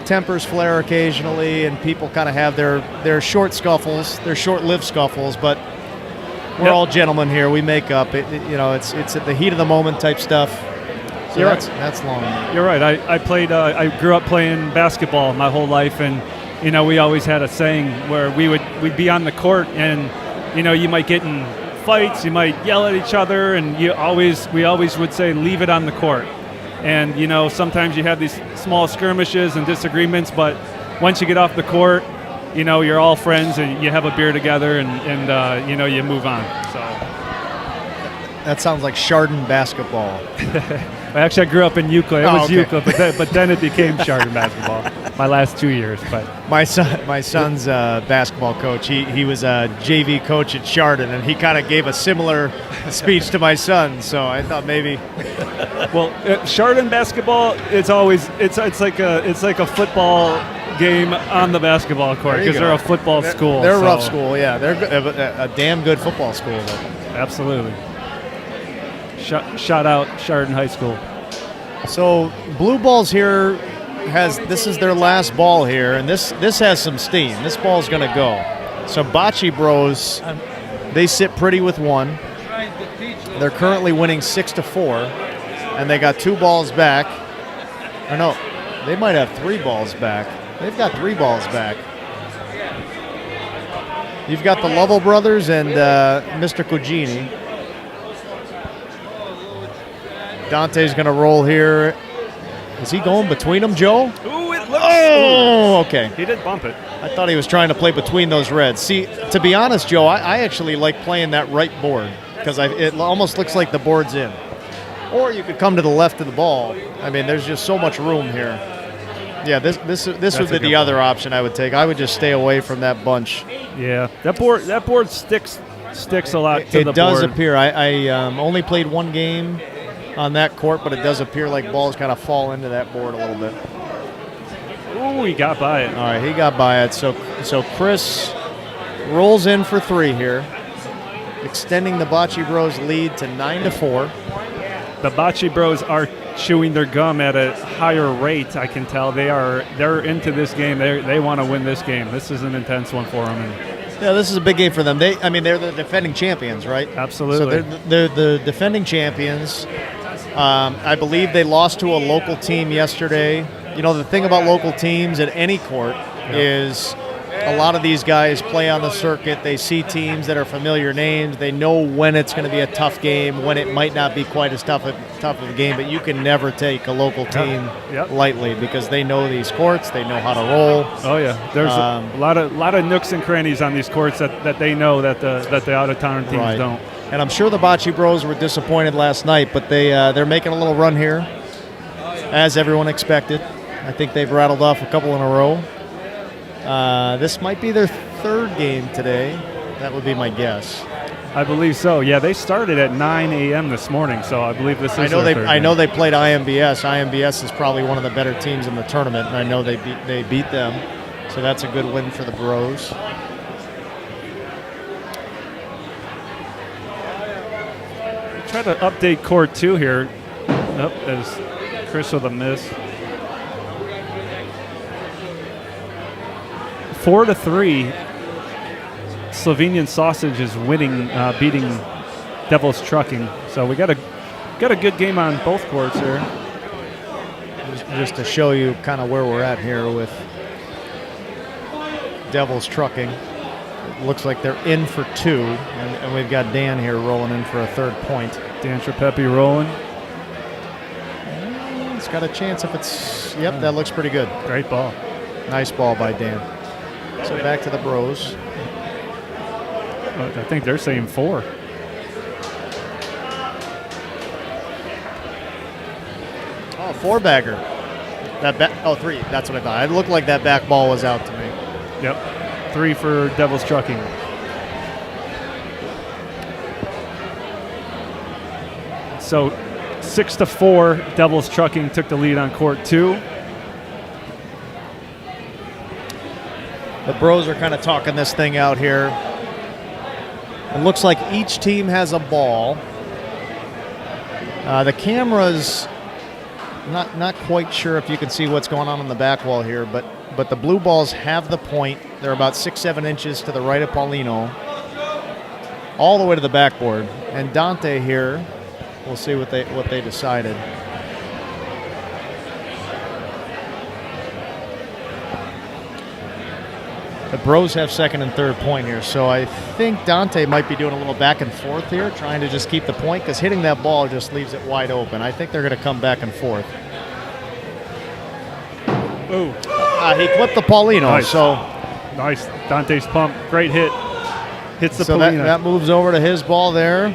tempers flare occasionally and people kind of have their short scuffles, their short-lived scuffles, but we're all gentlemen here. We make up. It's at the heat of the moment type stuff. So that's long. You're right. I played. I grew up playing basketball my whole life, and we always had a saying where we'd be on the court, and you might get in fights, you might yell at each other, and we always would say leave it on the court. And sometimes you have these small skirmishes and disagreements, but once you get off the court, you're all friends and you have a beer together, and you move on. So that sounds like Chardon basketball. Actually, I grew up in Euclid. It was okay. Euclid, but then it became Chardon basketball. My last 2 years, but my son's basketball coach. He was a JV coach at Chardon, and he kind of gave a similar speech to my son. So I thought maybe. Well, Chardon basketball. It's like a football game on the basketball court because they're a football school. They're a rough school. Yeah, they're a damn good football school. Absolutely. Shout out Chardon High School. So Blue Balls here this is their last ball here, and this has some steam. This ball's going to go. So Bocce Bros, they sit pretty with 1. They're currently winning 6-4, and they got 2 balls back. Or no, they might have 3 balls back. They've got 3 balls back. You've got the Lovell brothers and Mr. Cugini. Dante's going to roll here. Is he going between them, Joe? Ooh, it looks. Oh, okay. He did bump it. I thought he was trying to play between those reds. See, to be honest, Joe, I actually like playing that right board because it almost looks like the board's in. Or you could come to the left of the ball. I mean, there's just so much room here. Yeah, this would be the other option I would take. I would just stay away from that bunch. Yeah, that board sticks a lot to the board. It does appear. I only played 1 game on that court, but it does appear like balls kind of fall into that board a little bit. Ooh, he got by it. All right, he got by it. So Chris rolls in for 3 here, extending the Bocce Bros lead to 9-4. The Bocce Bros are chewing their gum at a higher rate. I can tell they're into this game. They want to win this game. This is an intense one for them. Yeah, this is a big game for them. They're the defending champions, right? Absolutely. So they're the defending champions. I believe they lost to a local team yesterday. The thing about local teams at any court is a lot of these guys play on the circuit. They see teams that are familiar names. They know when it's going to be a tough game, when it might not be quite as tough of a game. But you can never take a local team lightly because they know these courts. They know how to roll. Oh yeah, there's a lot of nooks and crannies on these courts that they know that the out of town teams don't. And I'm sure the Bocce Bros were disappointed last night, but they're making a little run here, as everyone expected. I think they've rattled off a couple in a row. This might be their 3rd game today. That would be my guess. I believe so. Yeah, they started at 9 a.m. this morning, so I believe this is I know their they. third I know game. they played IMBS. IMBS is probably one of the better teams in the tournament, and I know they beat them. So that's a good win for the Bros. Try to update court 2 here. Nope, there's Chris with a miss. 4-3. Slovenian Sausage is winning, beating Devil's Trucking. So we got a good game on both courts here. Just to show you kind of where we're at here with Devil's Trucking. It looks like they're in for 2, and we've got Dan here rolling in for a third point. Dan Trapepi rolling. It's got a chance if it's. Yep, that looks pretty good. Great ball. Nice ball by Dan. So back to the Bros. I think they're saying 4. Oh, 4-bagger. Oh, 3. That's what I thought. It looked like that back ball was out to me. Yep. 3 for Devil's Trucking. So 6-4, Devil's Trucking took the lead on court 2. The Bros are kind of talking this thing out here. It looks like each team has a ball. The camera's not quite sure if you can see what's going on the back wall here, but the blue balls have the point. They're about 6-7 inches to the right of Paulino, all the way to the backboard. And Dante here, we'll see what they decided. The Bros have second and third point here, so I think Dante might be doing a little back and forth here, trying to just keep the point, because hitting that ball just leaves it wide open. I think they're going to come back and forth. Ooh. He clipped the Paulino, Nice. so... Nice. Dante's pump. Great hit. Hits the So Paulino. that moves over to his ball there,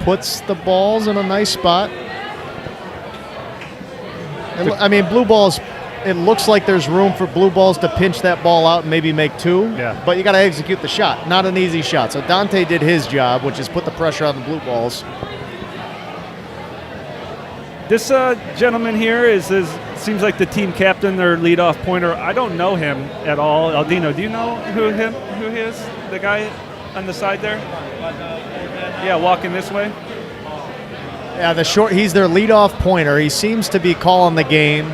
puts the balls in a nice spot. I mean, blue balls, it looks like there's room for blue balls to pinch that ball out and maybe make 2. Yeah. But you got to execute the shot. Not an easy shot. So Dante did his job, which is put the pressure on the blue balls. This gentleman here seems like the team captain, their leadoff pointer. I don't know him at all. Aldino, do you know who he is? The guy on the side there? Yeah, walking this way. Yeah, he's their leadoff pointer. He seems to be calling the game.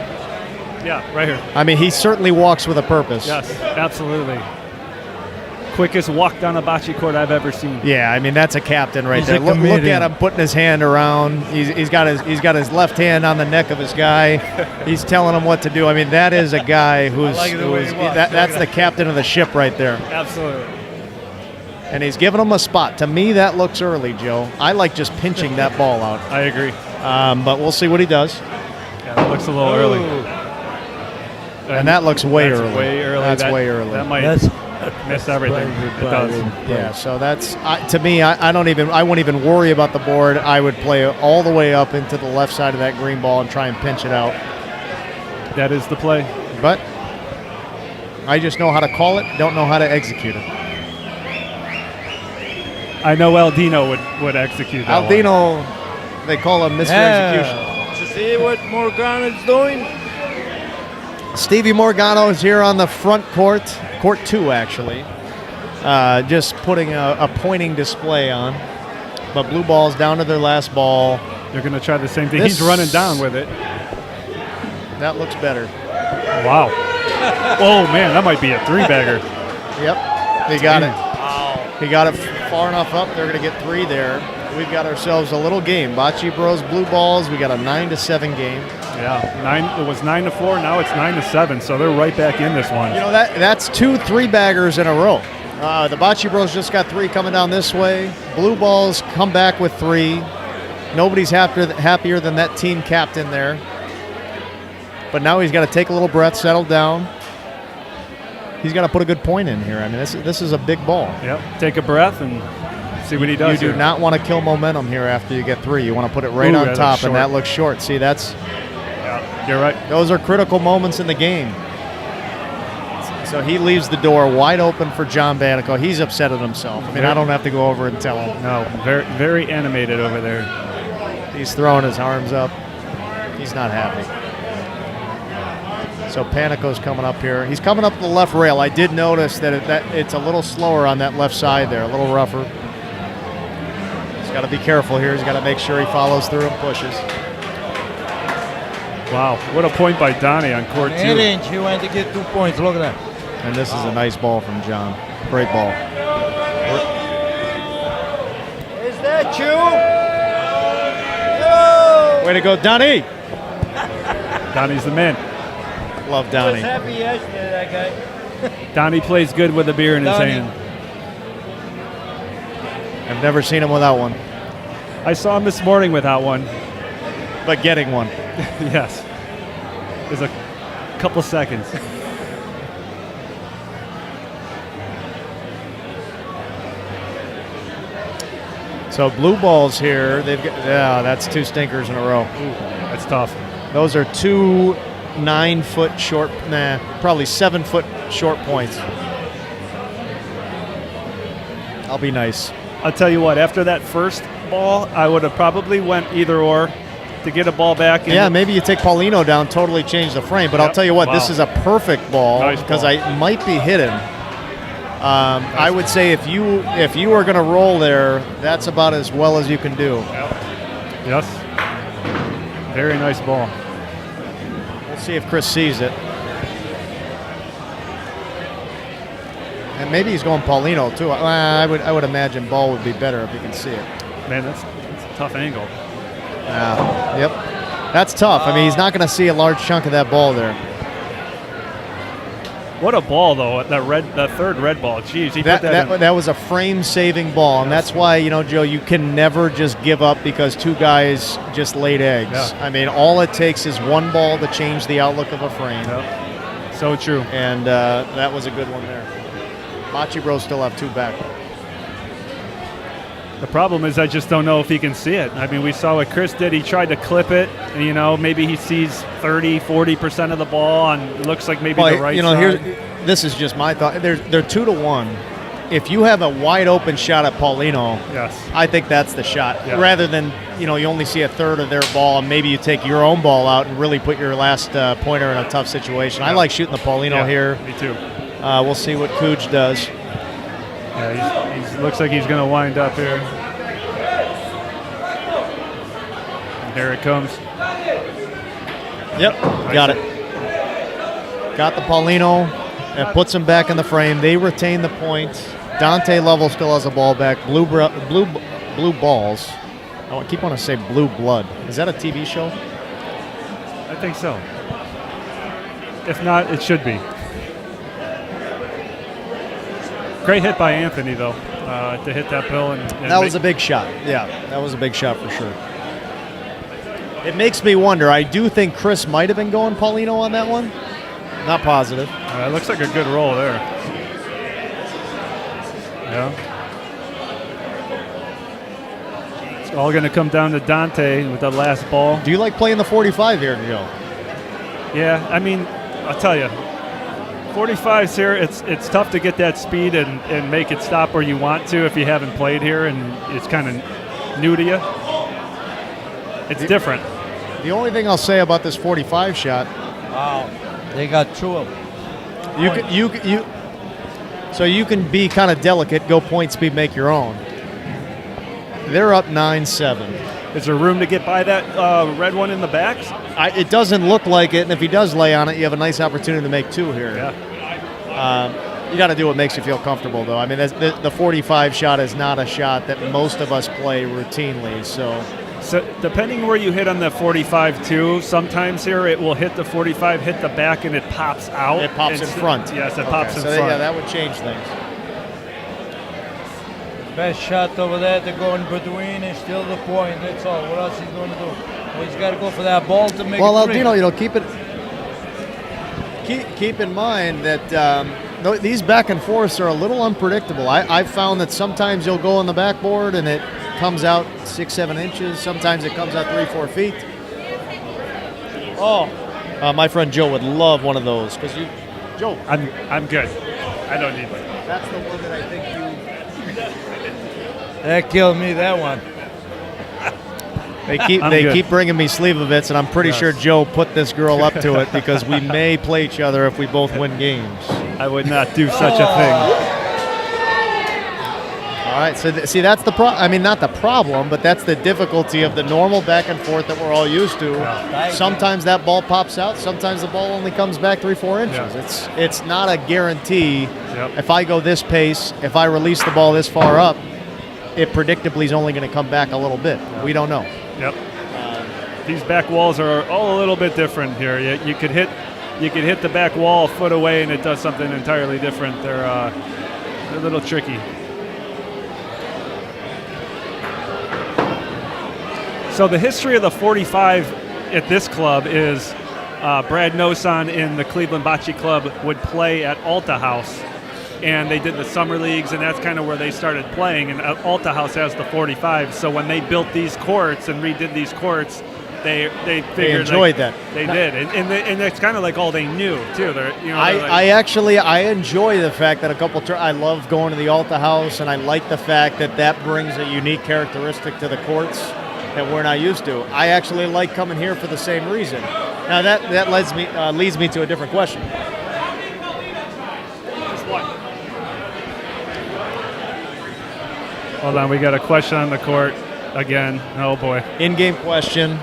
Yeah, right here. I mean, he certainly walks with a purpose. Yes, absolutely. Quickest walk down a bocce court I've ever seen. Yeah, I mean, that's a captain right He's there. a Look committee. at him putting his hand around. He's got his left hand on the neck of his guy. He's telling him what to do. I mean, that is a guy who's, I like the way he walks. that's the captain of the ship right there. Absolutely. And he's giving him a spot. To me, that looks early, Joe. I like just pinching that ball out. I agree. But we'll see what he does. Yeah, that looks a little early. And that looks way That's early. way early. That's way early. That might That's miss everything. It does. Yeah, so that's to me. I wouldn't even worry about the board. I would play all the way up into the left side of that green ball and try and pinch it out. That is the play. But I just know how to call it. Don't know how to execute it. I know Aldino would execute that one. Aldino, they call him Mr. Execution. To see what Morgana's doing. Stevie Morgano is here on the front court, court 2 actually, just putting a pointing display on. But blue ball's down to their last ball. They're going to try the same thing. This- He's running down with it. That looks better. Wow. Oh, man, that might be a 3-bagger. Yep, he got it. He got it far enough up. They're going to get 3 there. We've got ourselves a little game. Bocce Bros blue balls. We got a 9-7 game. Yeah, it was 9-4. Now it's 9-7. So they're right back in this one. You know that's 2 3-baggers in a row. The Bocce Bros just got 3 coming down this way. Blue balls come back with 3. Nobody's happier than that team captain there. But now he's got to take a little breath, settle down. He's got to put a good point in here. I mean, this is a big ball. Yep. Take a breath and see what he does. You do here. not want to kill momentum here after you get 3. You want to put it right Ooh, on that top, looks and short. that looks short. See, you're right. Those are critical moments in the game. So he leaves the door wide open for John Banico. He's upset at himself. I mean, I don't have to go over and tell him. No, very, very animated over there. He's throwing his arms up. He's not happy. So Panico's coming up here. He's coming up the left rail. I did notice that it's a little slower on that left side there, a little rougher. He's got to be careful here. He's got to make sure he follows through and pushes. Wow, what a point by Donnie on court 2. 8-inch, he went to get 2 points. Look at that. And this is a nice ball from John. Great ball. Is that you? Way to go, Donnie. Donnie's the man. Love He was Donnie. happy yesterday, that guy. Donnie plays good with a beer in his Donnie. hand. I've never seen him without one, I saw him this morning without one. but getting one. Yes. There's a couple seconds. So blue balls here. They've got, yeah, that's 2 stinkers in a row. Ooh, that's tough. Those are 2 9-foot short, probably 7-foot short points. I'll be nice. I'll tell you what, after that first ball, I would have probably went either or to get a ball back. Yeah, maybe you take Paulino down, totally change the frame. But I'll tell you what, this is a perfect ball Nice because ball. I might be hidden. I would say if you are going to roll there, that's about as well as you can do. Yes. Very nice ball. We'll see if Chris sees it. And maybe he's going Paulino too. I would imagine ball would be better if you can see it. Man, that's a tough angle. Yep. That's tough. I mean, he's not going to see a large chunk of that ball there. What a ball, though! That third red ball. Jeez, he put that in. That was a frame-saving ball, and that's why, Joe, you can never just give up because 2 guys just laid eggs. Yeah. I mean, all it takes is one ball to change the outlook of a frame. Yep. So true. And that was a good one there. Bocce Bros still have 2 back. The problem is I just don't know if he can see it. I mean, we saw what Chris did. He tried to clip it, and, maybe he sees 30, 40% of the ball, and it looks like maybe the right side. This is just my thought. They're 2-1. If you have a wide open shot at Paulino, yes, I think that's the shot. Yeah. Rather than, you only see a third of their ball, and maybe you take your own ball out and really put your last pointer in a tough situation. Yeah. I like shooting the Paulino here. Me too. We'll see what Cooge does. Yeah, he looks like he's going to wind up here. And here it comes. Yep, got it. Got the Paulino and puts him back in the frame. They retain the point. Dante Lovell still has a ball back. Blue balls. I keep wanting to say blue blood. Is that a TV show? I think so. If not, it should be. Great hit by Anthony, though, to hit that bill. And that was a big shot. Yeah, that was a big shot for sure. It makes me wonder. I do think Chris might have been going Paulino on that one. Not positive. It looks like a good roll there. Yeah. It's all going to come down to Dante with the last ball. Do you like playing the 45 here, Joe? Yeah, I mean, I'll tell you, 45s here, it's tough to get that speed and make it stop where you want to if you haven't played here and it's kind of new to you. It's different. The only thing I'll say about this 45 shot. Wow, they got 2 of them. So you can be kind of delicate, go point speed, make your own. They're up 9-7. Is there room to get by that red one in the backs? It doesn't look like it, and if he does lay on it, you have a nice opportunity to make 2 here. Yeah. You got to do what makes you feel comfortable, though. I mean, the 45 shot is not a shot that most of us play routinely, So depending where you hit on the 45 too, sometimes here it will hit the 45, hit the back, and it pops out. It pops in front. Yes, it pops in front. Yeah, that would change things. Best shot over there to go in between is still the point. That's all. What else he's going to do? Well, he's got to go for that ball to make it 3. Aldino, keep in mind that these back and forths are a little unpredictable. I've found that sometimes you'll go on the backboard and it comes out 6-7 inches. Sometimes it comes out 3-4 feet. My friend Joe would love one of those because Joe. I'm good. I don't need one. That's the one that I think That killed me, that one. They I'm good. keep bringing me Slivovitz, and I'm pretty sure Joe put this girl up to it because we may play each other if we both win games. I would not do such a thing. All right, so see, that's the I mean, not the problem, but that's the difficulty of the normal back and forth that we're all used to. Sometimes that ball pops out. Sometimes the ball only comes back 3-4 inches. Yeah. It's not a guarantee. Yep. If I go this pace, if I release the ball this far up, it predictably is only going to come back a little bit. We don't know. Yep. These back walls are all a little bit different here. You could hit the back wall a foot away and it does something entirely different. They're a little tricky. So the history of the 45 at this club is Brad Noson in the Cleveland Bocce Club would play at Alta House, and they did the summer leagues, and that's kind of where they started playing. And Alta House has the 45, so when they built these courts and redid these courts, they figured they enjoyed that. They did, and it's kind of like all they knew too. I enjoy the fact that a couple. I love going to the Alta House, and I like the fact that brings a unique characteristic to the courts that we're not used to. I actually like coming here for the same reason. Now that leads me to a different question. Hold on, we got a question on the court again. Oh boy. In-game question,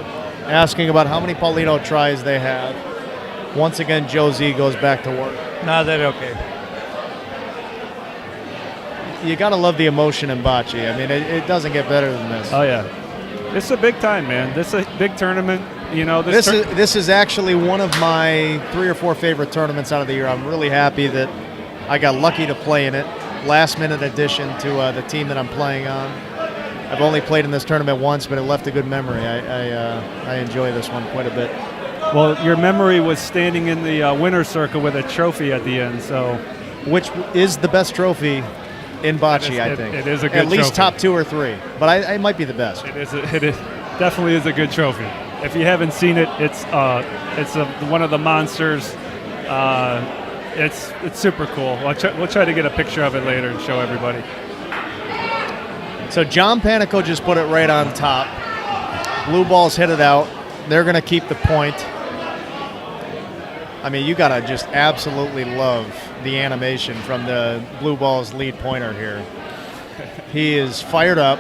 asking about how many Paulino tries they have. Once again, Josie goes back to work. No, they're okay. You gotta love the emotion in bocce. I mean, it doesn't get better than this. Oh yeah. This is a big time, man. This is a big tournament. You know, this is actually one of my 3 or 4 favorite tournaments out of the year. I'm really happy that I got lucky to play in it. Last minute addition to the team that I'm playing on. I've only played in this tournament once, but it left a good memory. I enjoy this one quite a bit. Well, your memory was standing in the winner's circle with a trophy at the end, so. Which is the best trophy in bocce, I think. It is a good At least trophy. top 2 or 3, but it might be the best. It definitely is a good trophy. If you haven't seen it, it's one of the monsters. It's super cool. We'll try to get a picture of it later and show everybody. So John Panico just put it right on top. Blue balls hit it out. They're going to keep the point. I mean, you got to just absolutely love the animation from the Blue Balls lead pointer here. He is fired up.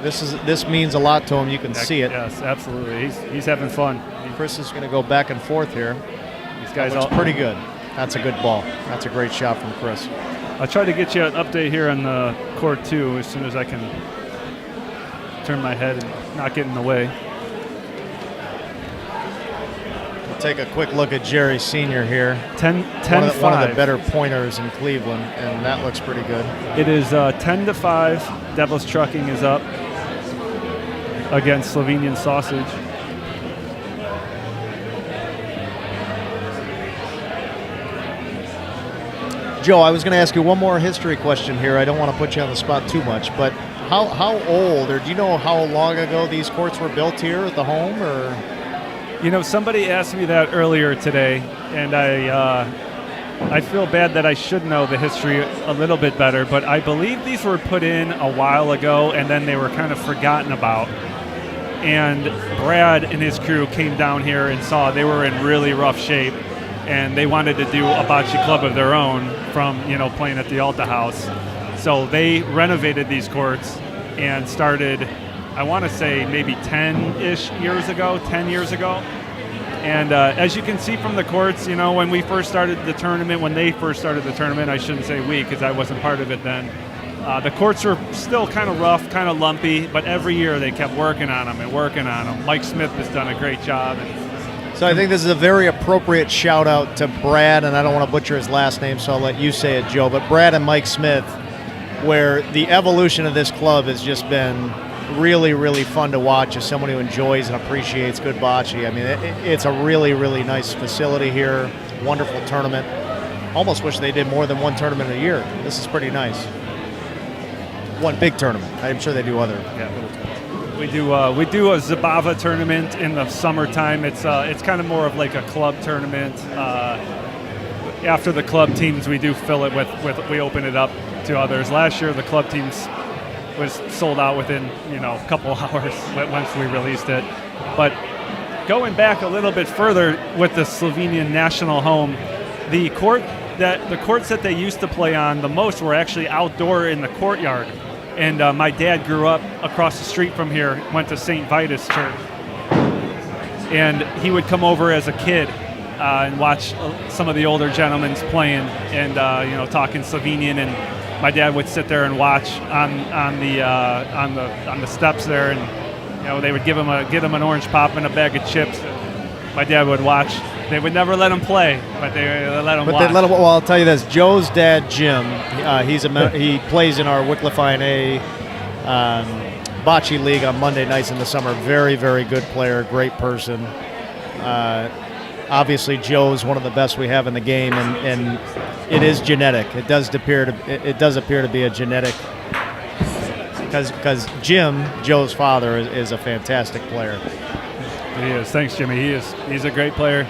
This means a lot to him. You can see it. Yes, absolutely. He's having fun. Chris is going to go back and forth here. These guys looks pretty good. That's a good ball. That's a great shot from Chris. I'll try to get you an update here on the court too as soon as I can turn my head and not get in the way. We'll take a quick look at Jerry Sr. here. 10-5. One of the better pointers in Cleveland, and that looks pretty good. It is 10-5. Devil's Trucking is up against Slovenian Sausage. Joe, I was going to ask you one more history question here. I don't want to put you on the spot too much, but how old, or do you know how long ago these courts were built here at the home? Or You know, somebody asked me that earlier today, and I feel bad that I should know the history a little bit better, but I believe these were put in a while ago, and then they were kind of forgotten about. And Brad and his crew came down here and saw they were in really rough shape, and they wanted to do a bocce club of their own from, playing at the Alta House. So they renovated these courts and started, I want to say maybe 10 years ago. And as you can see from the courts, when they first started the tournament, I shouldn't say we because I wasn't part of it then. The courts are still kind of rough, kind of lumpy, but every year they kept working on them. Mike Smith has done a great job. So I think this is a very appropriate shout out to Brad, and I don't want to butcher his last name, so I'll let you say it, Joe, but Brad and Mike Smith, where the evolution of this club has just been really, really fun to watch as someone who enjoys and appreciates good bocce. I mean, it's a really, really nice facility here, wonderful tournament. Almost wish they did more than one tournament a year. This is pretty nice. One big tournament. I'm sure they do other little tournaments. We do a Zabava tournament in the summertime. It's kind of more of like a club tournament. after the club teams, we do fill it with we open it up to others. Last year, the club teams was sold out within a couple hours once we released it. But going back a little bit further with the Slovenian national home, the courts that they used to play on the most were actually outdoor in the courtyard. And my dad grew up across the street from here, went to St. Vitus Church. And he would come over as a kid and watch some of the older gentlemen playing and talking Slovenian, and my dad would sit there and watch on the steps there, and they would give him an orange pop and a bag of chips. My dad would watch. They would never let him play, but they let him watch. Well, I'll tell you this: Joe's dad, Jim, he plays in our Wycliffe INA bocce league on Monday nights in the summer. Very, very good player, great person. Obviously, Joe's one of the best we have in the game, and it is genetic. It does appear to be a genetic, because Jim, Joe's father, is a fantastic player. He is. Thanks, Jimmy. He's a great player.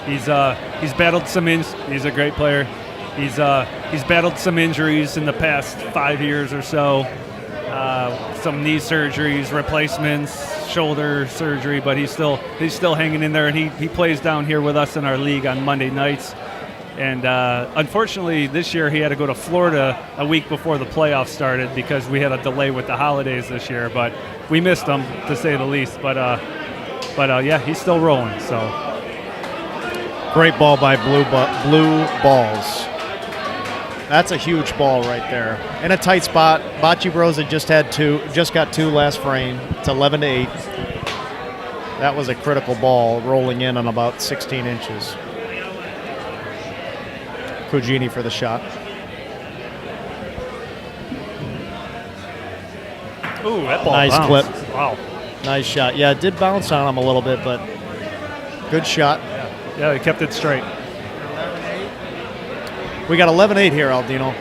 He's battled some he's a great player. He's battled some injuries in the past 5 years or so. Some knee surgeries, replacements, shoulder surgery, but he's still hanging in there, and he plays down here with us in our league on Monday nights. And unfortunately, this year he had to go to Florida a week before the playoffs started because we had a delay with the holidays this year. But we missed him, to say the least. But yeah, he's still rolling. So great ball by Blue Balls. That's a huge ball right there. In a tight spot. Bocce Bros had just got two last frame. It's 11-8. That was a critical ball rolling in on about 16 inches. Cugini for the shot. Ooh, that ball nice bounced. clip. Wow. Nice shot. Yeah, it did bounce on him a little bit, but good shot. Yeah, they kept it straight. We got 11-8 here, Aldino.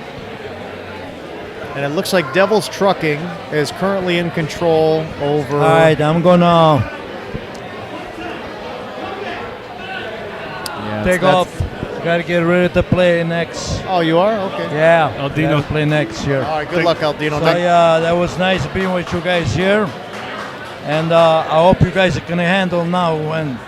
And it looks like Devil's Trucking is currently in control over... All right, I'm going to take off. Got to get ready to play next. Oh, you are? Okay. Yeah. Aldino. Play next year. All right, good luck, Aldino. So, that was nice being with you guys here. And I hope you guys can handle now when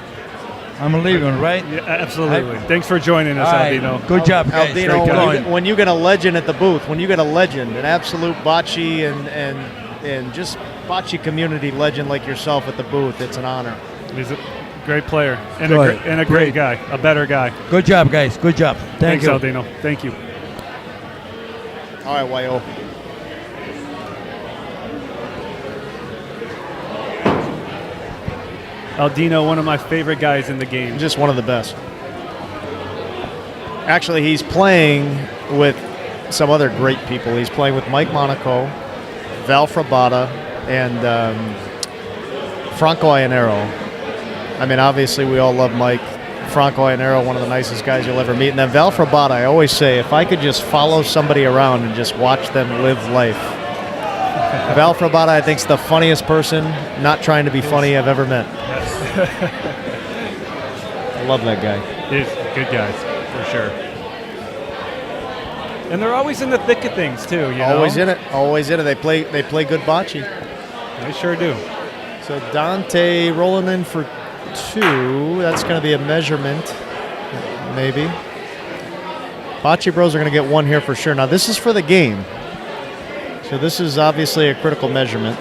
I'm leaving, right? Yeah, absolutely. Thanks for joining us, Aldino. Good job, guys. Aldino, when you get a legend at the booth, an absolute bocce and just bocce community legend like yourself at the booth, it's an honor. He's a great player and a great guy, a better guy. Good job, guys. Good job. Thanks, Aldino. Thank you. All right, Wayo. Aldino, one of my favorite guys in the game. Just one of the best. Actually, he's playing with some other great people. He's playing with Mike Monaco, Val Frabata, and Franco Iannero. I mean, obviously, we all love Mike. Franco Iannero, one of the nicest guys you'll ever meet. And then Val Frabata, I always say, if I could just follow somebody around and just watch them live life. Val Frabata, I think, is the funniest person, not trying to be funny, I've ever met. I love that guy. He's good guys, for sure. And they're always in the thick of things, too. Always in it. Always in it. They play good bocce. They sure do. So Dante rolling in for 2. That's going to be a measurement, maybe. Bocce Bros are going to get 1 here for sure. Now, this is for the game. So this is obviously a critical measurement.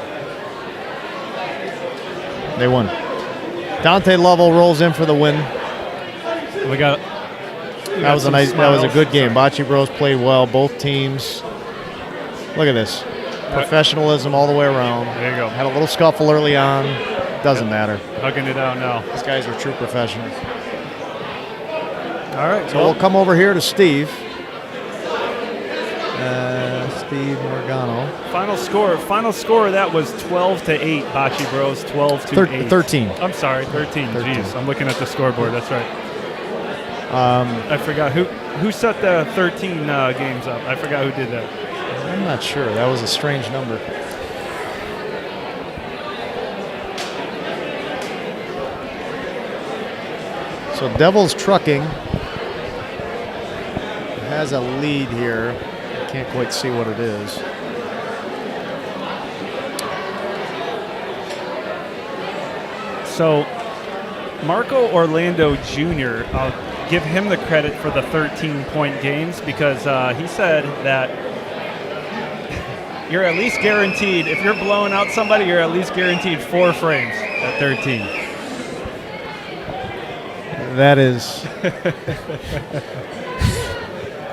They won. Dante Lovell rolls in for the win. That was a good game. Bocce Bros played well. Both teams. Look at this. Professionalism all the way around. There you go. Had a little scuffle early on. Doesn't matter. Hugging it out now. These guys are true professionals. All right. So we'll come over here to Steve. Steve Morgano. Final score of that was 12-8. Bocce Bros 12-8. 13. I'm sorry, 13. Jeez, I'm looking at the scoreboard. That's right. I forgot who set the 13 games up. I forgot who did that. I'm not sure. That was a strange number. So Devil's Trucking has a lead here. I can't quite see what it is. So Marco Orlando Jr., I'll give him the credit for the 13-point games because he said that you're at least guaranteed, if you're blowing out somebody, you're at least guaranteed 4 frames at 13. That is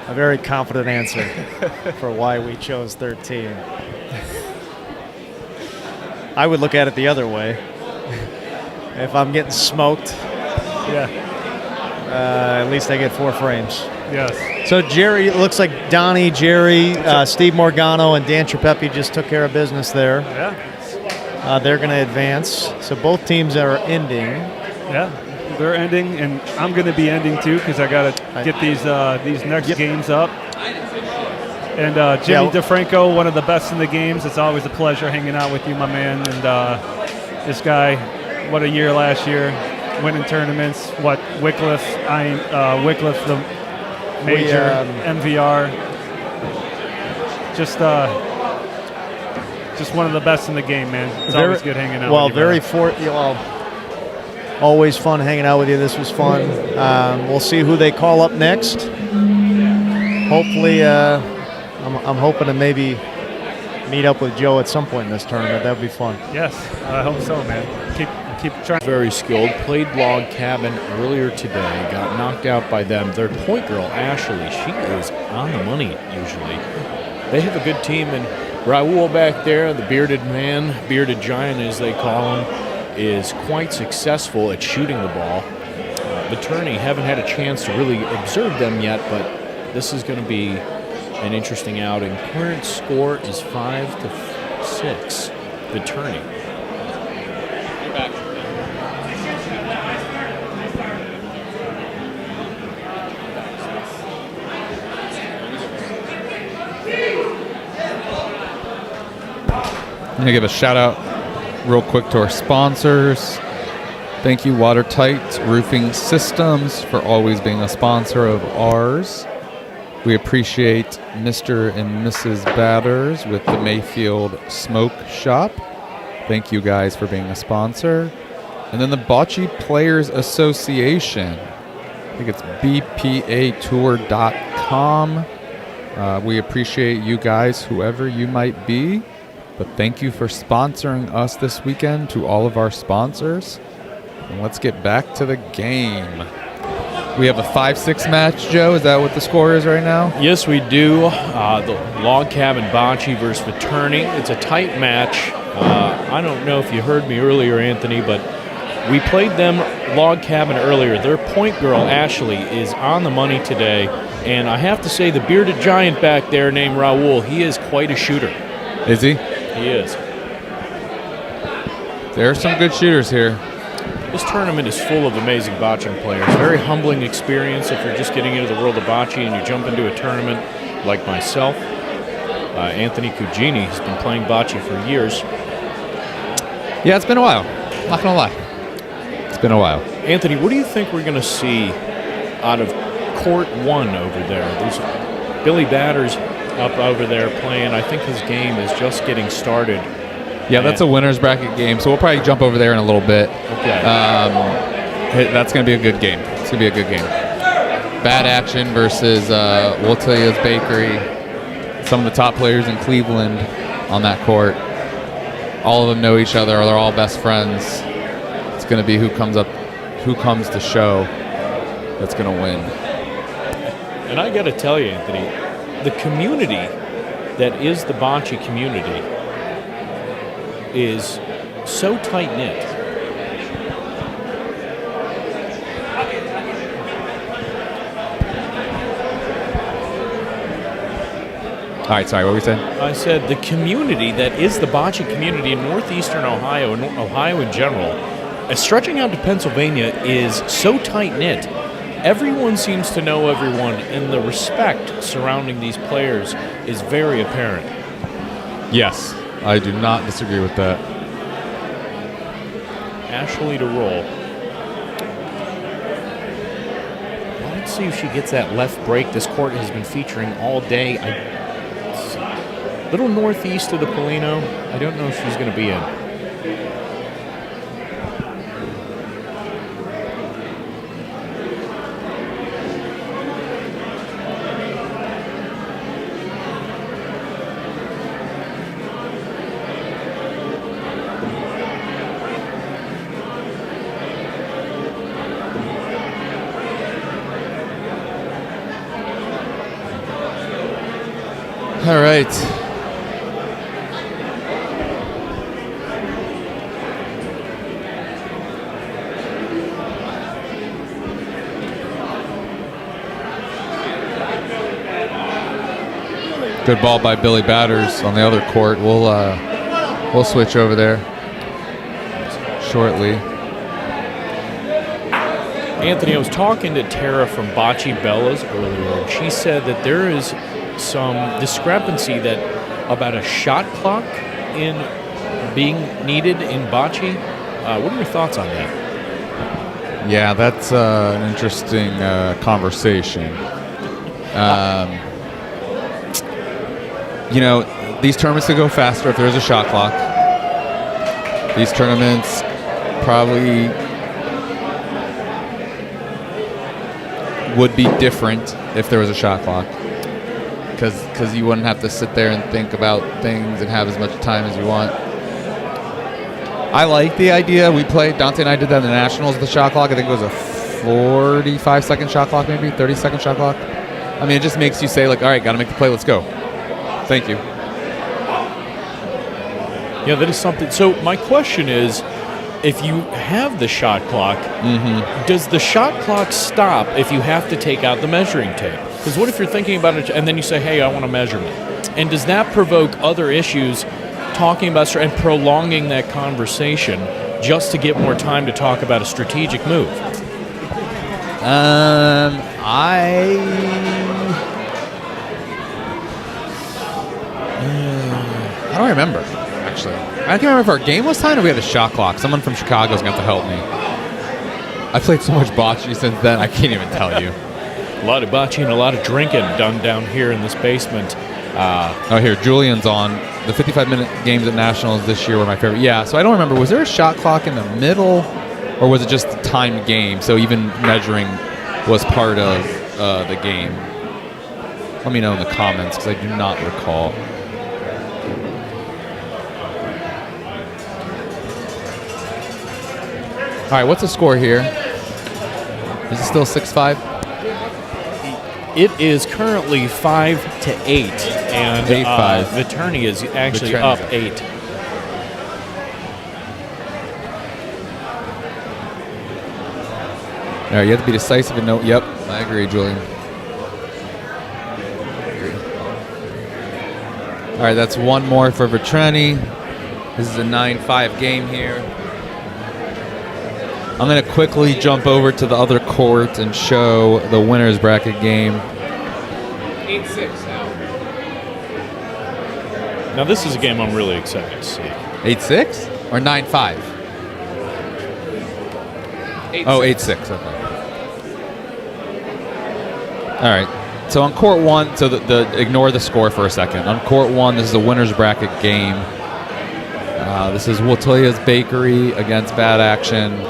a very confident answer for why we chose 13. I would look at it the other way. If I'm getting smoked, at least I get 4 frames. Yes. So Jerry, it looks like Donnie, Jerry, Steve Morgano, and Dan Tripepi just took care of business there. Yeah. They're going to advance. So both teams are ending. Yeah, they're ending, and I'm going to be ending too because I got to get these next games up. And Jimmy DeFranco, one of the best in the games. It's always a pleasure hanging out with you, my man. And this guy, what a year last year, winning tournaments. Wycliffe, the major, MVR. Just one of the best in the game, man. It's always good hanging out with you. Always fun hanging out with you. This was fun. We'll see who they call up next. Hopefully, I'm hoping to maybe meet up with Joe at some point in this tournament. That would be fun. Yes, I hope so, man. Keep trying. Very skilled. Played Log Cabin earlier today. Got knocked out by them. Their point girl, Ashley, she is on the money usually. They have a good team, and Raul back there, the bearded man, bearded giant as they call him, is quite successful at shooting the ball. The tourney, haven't had a chance to really observe them yet, but this is going to be an interesting outing. Current score is 5-6. The tourney. You're back. I'm going to give a shout out real quick to our sponsors. Thank you, Watertight Roofing Systems, for always being a sponsor of ours. We appreciate Mr. and Mrs. Batters with the Mayfield Smoke Shop. Thank you guys for being a sponsor. And then the Bocce Players Association. I think it's bpatour.com. We appreciate you guys, whoever you might be. But thank you for sponsoring us this weekend, to all of our sponsors. And let's get back to the game. We have a 5-6 match, Joe. Is that what the score is right now? Yes, we do. The Log Cabin Bocce versus Fraterni. It's a tight match. I don't know if you heard me earlier, Anthony, but we played them Log Cabin earlier. Their point girl, Ashley, is on the money today. And I have to say, the bearded giant back there named Raul, he is quite a shooter. Is he? He is. There are some good shooters here. This tournament is full of amazing bocce players. Very humbling experience if you're just getting into the world of bocce and you jump into a tournament like myself. Anthony Cugini has been playing bocce for years. Yeah, it's been a while. Not going to lie. It's been a while. Anthony, what do you think we're going to see out of Court 1 over there? There's Billy Batters up over there playing. I think his game is just getting started. Yeah, that's a winner's bracket game, so we'll probably jump over there in a little bit. Okay. That's going to be a good game. It's going to be a good game. Bad Action versus Woltelia's Bakery. Some of the top players in Cleveland on that court. All of them know each other, or they're all best friends. It's going to be who comes to show that's going to win. And I got to tell you, Anthony, the community that is the bocce community is so tight-knit. All right, sorry, what were we saying? I said the community that is the bocce community in northeastern Ohio and Ohio in general, stretching out to Pennsylvania, is so tight-knit. Everyone seems to know everyone, and the respect surrounding these players is very apparent. Yes, I do not disagree with that. Ashley to roll. Let's see if she gets that left break. This court has been featuring all day. It's a little northeast of the Polino. I don't know if she's going to be in. All right. Good ball by Billy Batters on the other court. We'll switch over there shortly. Anthony, I was talking to Tara from Bocce Bellas earlier, and she said that there is some discrepancy that about a shot clock in being needed in bocce. What are your thoughts on that? Yeah, that's an interesting conversation. You know, these tournaments could go faster if there is a shot clock. These tournaments probably would be different if there was a shot clock. Because you wouldn't have to sit there and think about things and have as much time as you want. I like the idea. We played, Dante and I did that in the Nationals with the shot clock. I think it was a 45-second shot clock, maybe 30-second shot clock. I mean, it just makes you say, like, all right, got to make the play, let's go. Thank you. Yeah, that is something. So my question is, if you have the shot clock, does the shot clock stop if you have to take out the measuring tape? Because what if you're thinking about it and then you say, hey, I want a measurement? And does that provoke other issues talking about and prolonging that conversation just to get more time to talk about a strategic move? I don't remember, actually. I can't remember if our game was timed or we had a shot clock. Someone from Chicago is going to have to help me. I played so much bocce since then, I can't even tell you. A lot of bocce and a lot of drinking done down here in this basement. Here, Julian's on. The 55-minute games at Nationals this year were my favorite. Yeah, so I don't remember. Was there a shot clock in the middle, or was it just a timed game? So even measuring was part of the game. Let me know in the comments, because I do not recall. All right, what's the score here? Is it still 6-5? It is currently 5-8, and 8-5. Vitrani is actually up 8. All right, you have to be decisive and know. Yep, I agree, Julian. All right, that's one more for Vitrani. This is a 9-5 game here. I'm going to quickly jump over to the other court and show the winner's bracket game. 8-6 now. Now this is a game I'm really excited to see. 8-6 or 9-5? 8-6. Okay. All right. So on court one, so ignore the score for a second. On court one, this is a winner's bracket game. This is Wotilia's Bakery against Bad Action.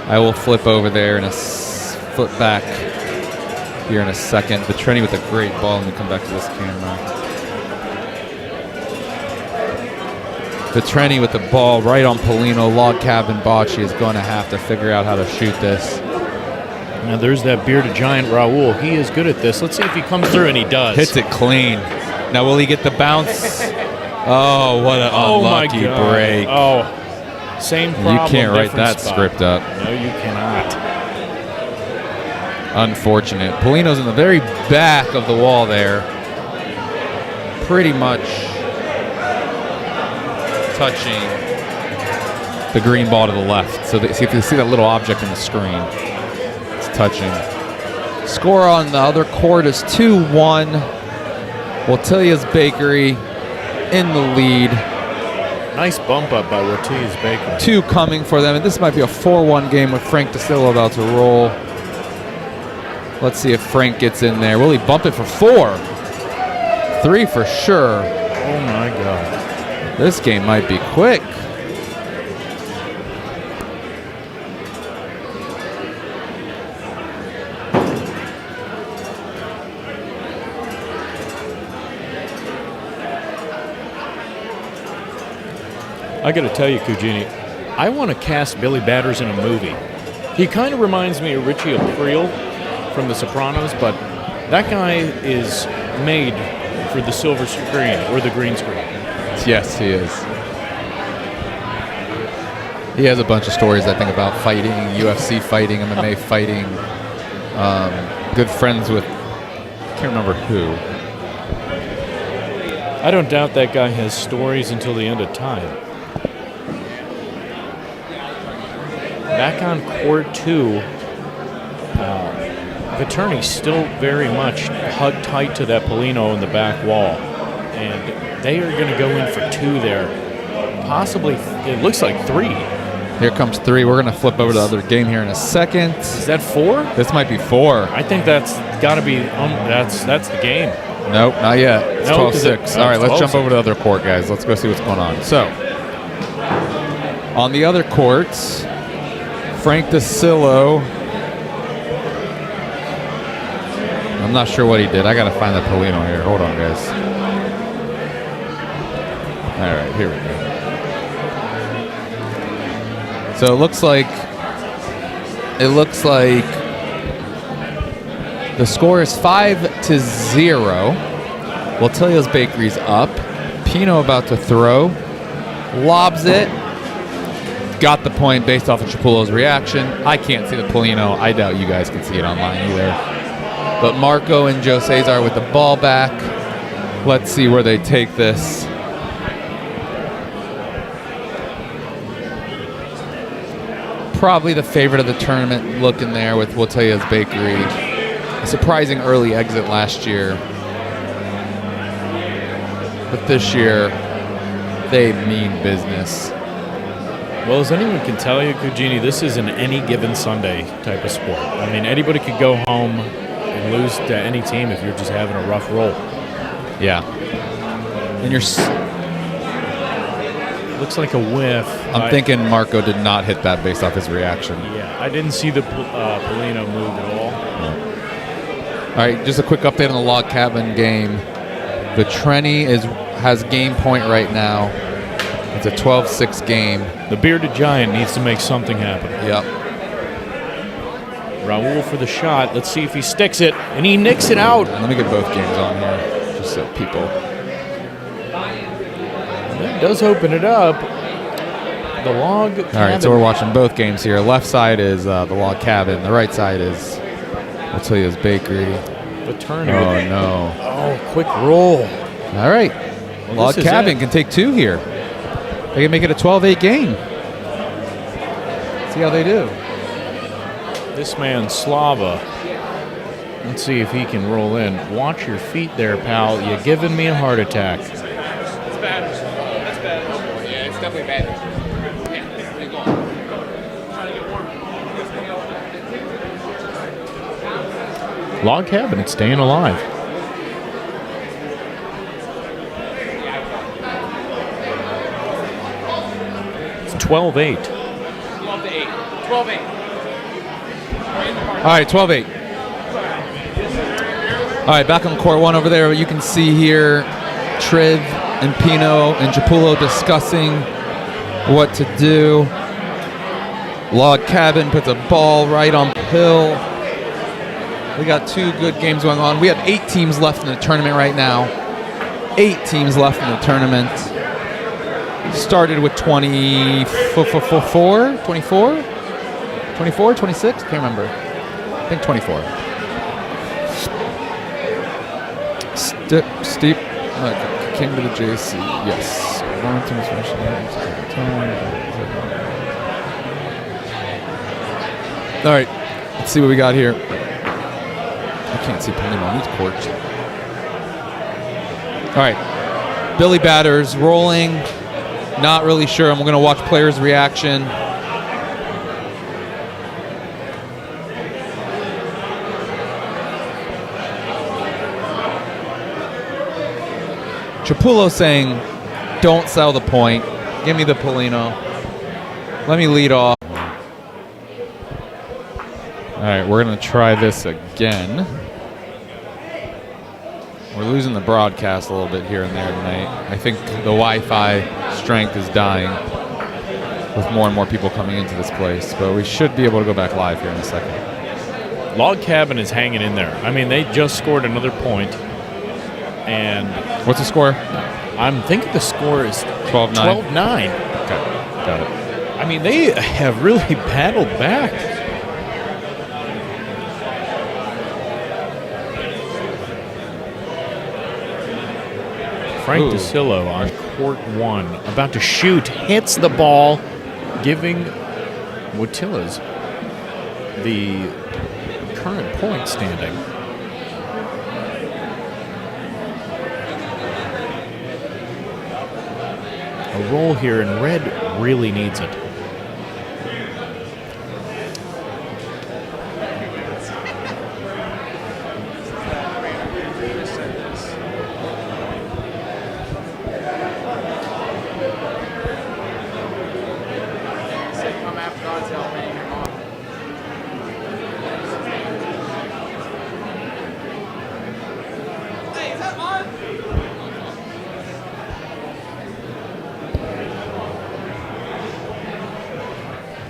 I will flip over there and flip back here in a second. Vitrani with a great ball. Let me come back to this camera. Vitrani with the ball right on Polino. Log Cabin Bocce is going to have to figure out how to shoot this. Now there's that bearded giant Raul. He is good at this. Let's see if he comes through, and he does. Hits it clean. Now will he get the bounce? Oh, what an unlucky break. Oh, same problem. You can't write that spot. script up. No, you cannot. Unfortunate. Polino's in the very back of the wall there. Pretty much touching the green ball to the left. So if you see that little object in the screen, it's touching. Score on the other court is 2-1. Wotilia's Bakery in the lead. Nice bump up by Wotilia's Bakery. 2 coming for them, and this might be a 4-1 game with Frank DeSillo about to roll. Let's see if Frank gets in there. Will he bump it for 4? 3 for sure. Oh my God. This game might be quick. I got to tell you, Kujini, I want to cast Billy Batters in a movie. He kind of reminds me of Richie Aprile from The Sopranos, but that guy is made for the silver screen or the green screen. Yes, he is. He has a bunch of stories, I think, about fighting, UFC fighting, MMA fighting. Good friends with, I can't remember who. I don't doubt that guy has stories until the end of time. Back on court 2, Attorney's still very much hugged tight to that Polino in the back wall. And they are going to go in for 2 there. Possibly, it looks like 3. Here comes 3. We're going to flip over to the other game here in a second. Is that 4? This might be 4. I think that's got to be, that's the game. Nope, not yet. It's No, 12-6. All right, let's jump over to the other court, guys. Let's go see what's going on. So, on the other courts, Frank DeCillo. I'm not sure what he did. I got to find that Polino here. Hold on, guys. All right, here we go. So it looks like the score is 5-0. Waltelia's Bakery's up. Pino about to throw. Lobs it. Got the point based off of Chiapullo's reaction. I can't see the Polino. I doubt you guys can see it online either. But Marco and Joe Cesar with the ball back. Let's see where they take this. Probably the favorite of the tournament looking there with Waltelia's Bakery. A surprising early exit last year. But this year, they mean business. Well, as anyone can tell you, Kujini, this is an any given Sunday type of sport. I mean, anybody could go home and lose to any team if you're just having a rough roll. Yeah. And you're... Looks like a whiff. I'm thinking Marco did not hit that based off his reaction. Yeah, I didn't see the Polino move at all. Yeah. All right, just a quick update on the log cabin game. The Trenny has game point right now. It's a 12-6 game. The bearded giant needs to make something happen. Yep. Raul for the shot. Let's see if he sticks it, and he nicks it out. Let me get both games on here, just so people. That does open it up. The log cabin. All right, so we're watching both games here. Left side is the log cabin. The right side is Waltelia's Bakery. The turn. Oh, no. Oh, quick roll. All right. Well, log cabin can take 2 here. They can make it a 12-8 game. See how they do. This man, Slava. Let's see if he can roll in. Watch your feet there, pal. You're giving me a heart attack. It's bad. That's bad. Yeah, it's definitely bad. Yeah, keep going. Trying to get warm. Log cabin, it's staying alive. It's 12-8. 12-8. 12-8. All right, 12-8. All right, back on court 1 over there. You can see here Triv and Pino and Chiapullo discussing what to do. Log cabin puts a ball right on Pill. We got 2 good games going on. We have 8 teams left in the tournament right now. 8 teams left in the tournament. Started with 24? 26? Can't remember. I think 24. Steep. Came to the JC. Yes. All right. Let's see what we got here. I can't see Polino on these courts. All right. Billy Batters rolling. Not really sure. I'm going to watch players' reaction. Chipulo saying, don't sell the point. Give me the Polino. Let me lead off. All right, we're going to try this again. We're losing the broadcast a little bit here and there tonight. I think the Wi-Fi strength is dying with more and more people coming into this place, but we should be able to go back live here in a second. Log Cabin is hanging in there. I mean, they just scored another point. And what's the score? I'm thinking the score is 12-9. 12-9. Okay, got it. I mean, they have really battled back. Frank DeCillo on court 1, about to shoot, hits the ball, giving Watillas the current point standing. A roll here, and red really needs it.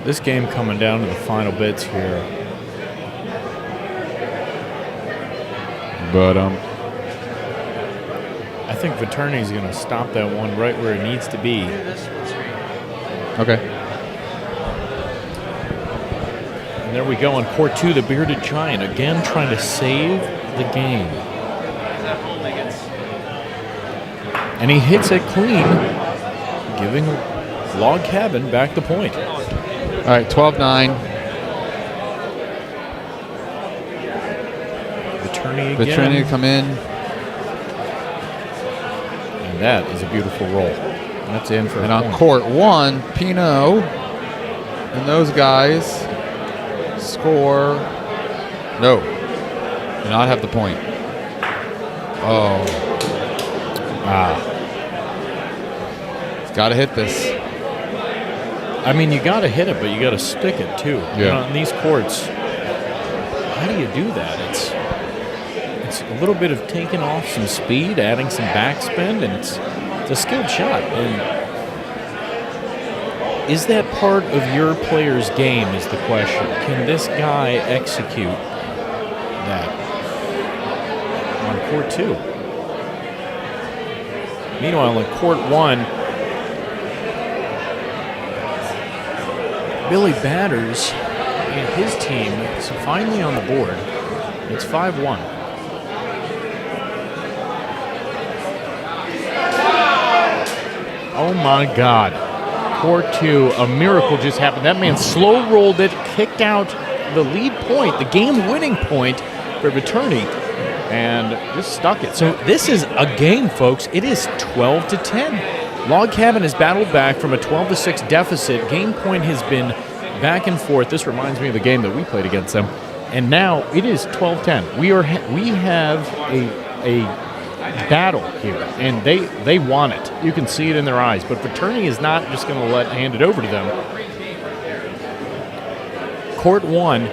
This game coming down to the final bits here. But I think Viterni's going to stop that one right where it needs to be. Okay. And there we go on court 2, the Bearded Giant again trying to save the game. And he hits it clean, giving Log Cabin back the point. All right, 12-9. Viterni again. Viterni to come in. And that is a beautiful roll. That's in for and a on point. court 1, Pinot and those guys score. No, do not have the point. Oh. He's got to hit this. I mean, you got to hit it, but you got to stick it too. Yeah. You know, in these courts, how do you do that? It's a little bit of taking off some speed, adding some backspin, and it's a skilled shot. And is that part of your player's game is the question. Can this guy execute that on court 2? Meanwhile, in court 1, Billy Batters and his team is finally on the board. It's 5-1. Oh my God. Court 2, a miracle just happened. That man slow rolled it, kicked out the lead point, the game-winning point for Viterni, and just stuck it. So this is a game, folks. It is 12-10. Log Cabin has battled back from a 12-6 deficit. Game point has been back and forth. This reminds me of the game that we played against them. And now it is 12-10. We have a battle here, and they want it. You can see it in their eyes. But Viterni is not just going to hand it over to them. Court 1.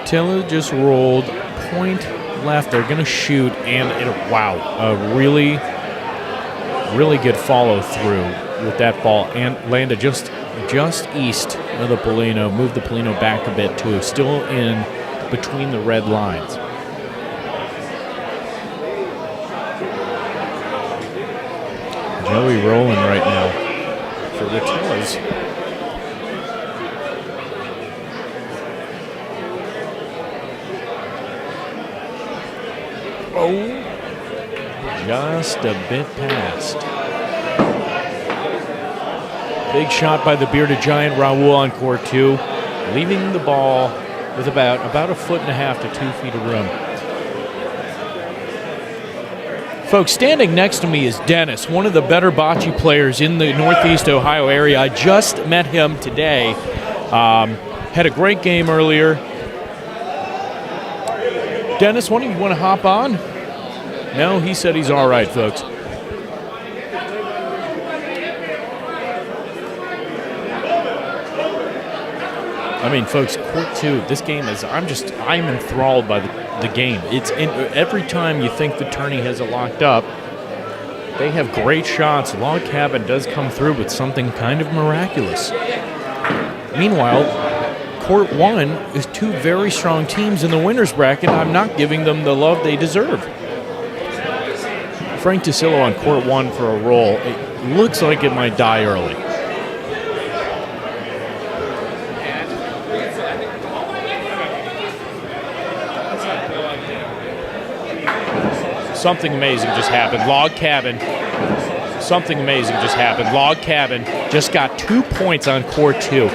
Attila just rolled point left. They're going to shoot, and wow, a really, really good follow through with that ball, and landed just east of the Polino. Moved the Polino back a bit too, still in between the red lines. Joey rolling right now for the Tillas. Oh, just a bit past. Big shot by the Bearded Giant, Raul on court 2, leaving the ball with about 1.5 feet to 2 feet of room. Folks, standing next to me is Dennis, one of the better bocce players in the Northeast Ohio area. I just met him today. Had a great game earlier. Dennis, one of you want to hop on? No, he said he's all right, folks. I mean, folks, court 2, this game is, I'm enthralled by the game. Every time you think the tourney has it locked up, they have great shots. Log Cabin does come through with something kind of miraculous. Meanwhile, court 1 is 2 very strong teams in the winner's bracket. I'm not giving them the love they deserve. Frank DeSillo on court 1 for a roll. It looks like it might die early. Something amazing just happened. Log Cabin. Something amazing just happened. Log Cabin just got 2 points on court 2.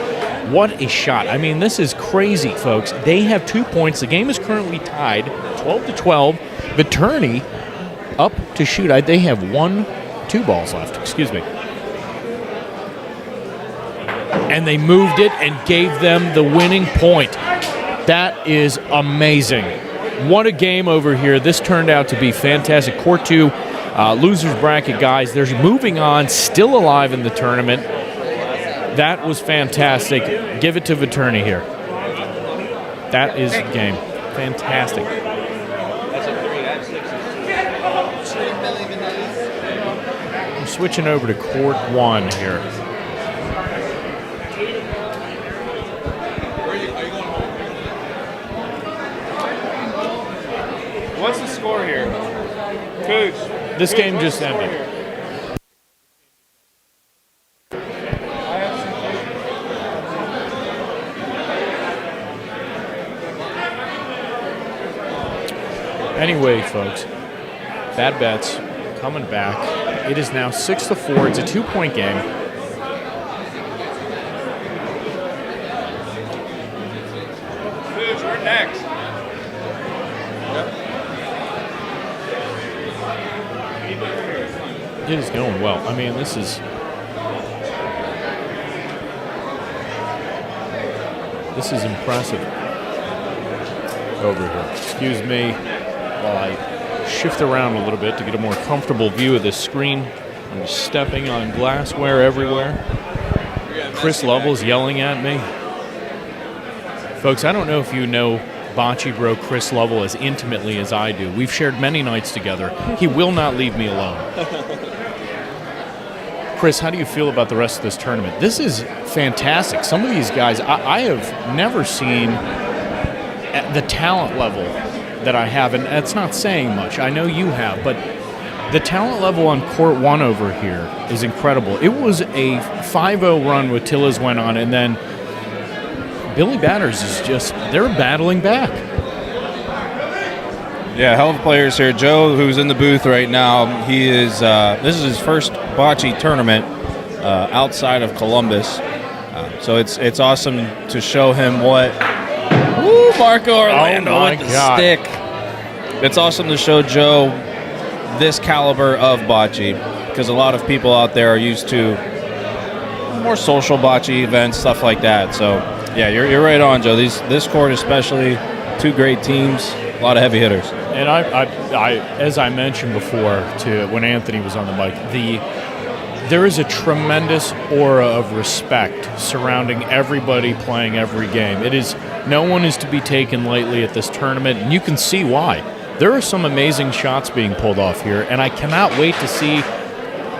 What a shot. I mean, this is crazy, folks. They have 2 points. The game is currently tied 12-12. The tourney up to shoot. They have 2 balls left. Excuse me. And they moved it and gave them the winning point. That is amazing. What a game over here. This turned out to be fantastic. Court 2, losers bracket guys. They're moving on, still alive in the tournament. That was fantastic. Give it to Viterni here. That is the game. Fantastic. I'm switching over to court 1 here. What's the score here? Coach. This game just ended. Anyway, folks, Bad Bets coming back. It is now 6-4. It's a 2-point game. Coach, we're next. It is going well. I mean, this is impressive over here. Excuse me while I shift around a little bit to get a more comfortable view of this screen. I'm stepping on glassware everywhere. Chris Lovell's yelling at me. Folks, I don't know if you know Bocce Bro Chris Lovell as intimately as I do. We've shared many nights together. He will not leave me alone. Chris, how do you feel about the rest of this tournament? This is fantastic. Some of these guys, I have never seen at the talent level that I have, and that's not saying much. I know you have, but the talent level on court 1 over here is incredible. It was a 5-0 run with Tillis went on, and then Billy Batters is just, they're battling back. Yeah, hell of players here. Joe, who's in the booth right now, he is. This is his first bocce tournament outside of Columbus, so it's awesome to show him what. Woo, Marco Orlando with the stick. It's awesome to show Joe this caliber of bocce, because a lot of people out there are used to more social bocce events, stuff like that. So yeah, you're right on, Joe. This court especially, 2 great teams, a lot of heavy hitters. And I as I mentioned before to when Anthony was on the mic, there is a tremendous aura of respect surrounding everybody playing every game. No one is to be taken lightly at this tournament, and you can see why. There are some amazing shots being pulled off here, and I cannot wait to see,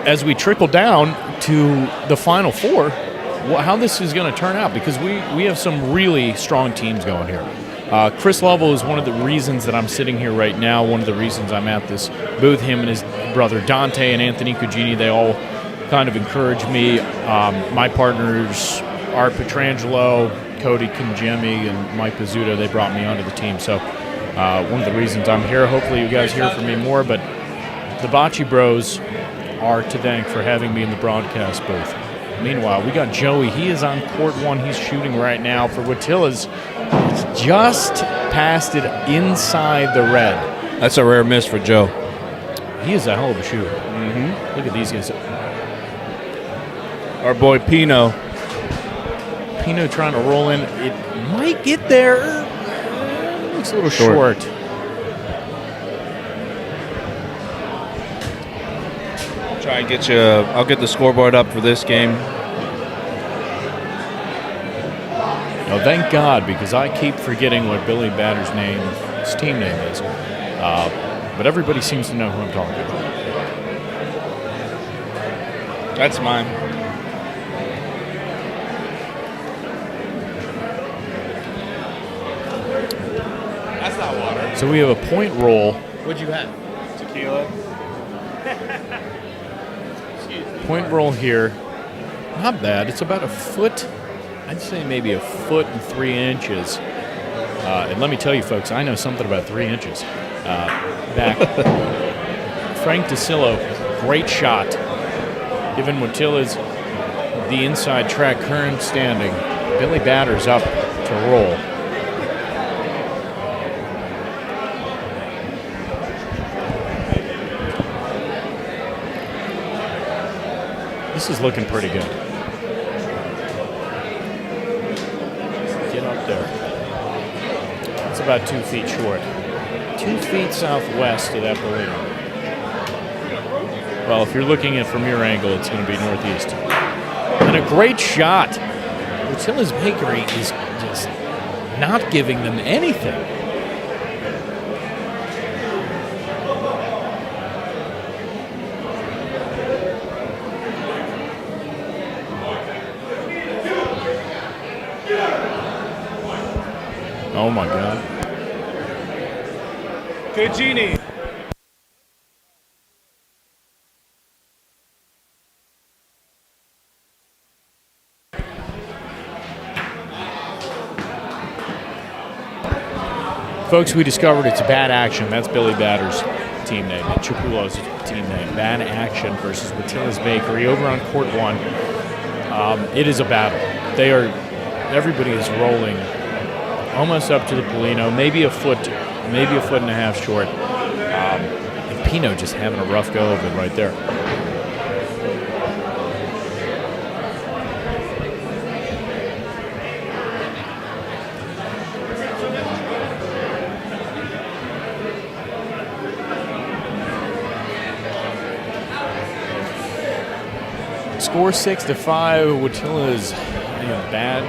as we trickle down to the Final Four, how this is going to turn out, because we have some really strong teams going here. Chris Lovell is one of the reasons that I'm sitting here right now, one of the reasons I'm at this booth. Him and his brother Dante and Anthony Cugini, they all kind of encourage me. My partners, Art Petrangelo, Cody Kingemi, and Mike Pizzuto, they brought me onto the team. So one of the reasons I'm here. Hopefully you guys hear from me more, but the Bocce Bros are to thank for having me in the broadcast booth. Meanwhile, we got Joey. He is on court 1. He's shooting right now for Watilla's. It's just past it inside the red. That's a rare miss for Joe. He is a hell of a shooter. Mm-hmm. Look at these guys. Our boy Pino. Pino trying to roll in. It might get there. Looks a little short. try and get you. I'll get the scoreboard up for this game. Oh, thank God, because I keep forgetting what Billy Batter's his team name is. But everybody seems to know who I'm talking about. That's mine. That's not water. So we have a point roll. What'd you have? Tequila. Point roll here. Not bad. It's about a foot. I'd say maybe a foot and 3 inches. And let me tell you, folks, I know something about 3 inches. Back. Frank DeCillo, great shot. Giving Watilla's the inside track current standing. Billy Batter's up to roll. This is looking pretty good. Get up there. It's about 2 feet short. 2 feet southwest of that balloon. Well, if you're looking at it from your angle, it's going to be northeast. And a great shot. Watilla's Bakery is just not giving them anything. Oh my God. Good genie. Folks, we discovered it's bad action. That's Billy Batter's team name, and Chipulo's team name. Bad action versus Watilla's Bakery over on court 1. It is a battle. Everybody is rolling almost up to the Polino, maybe a foot and a half short. And Pino just having a rough go of it right there. Score 6-5. Watilla's bad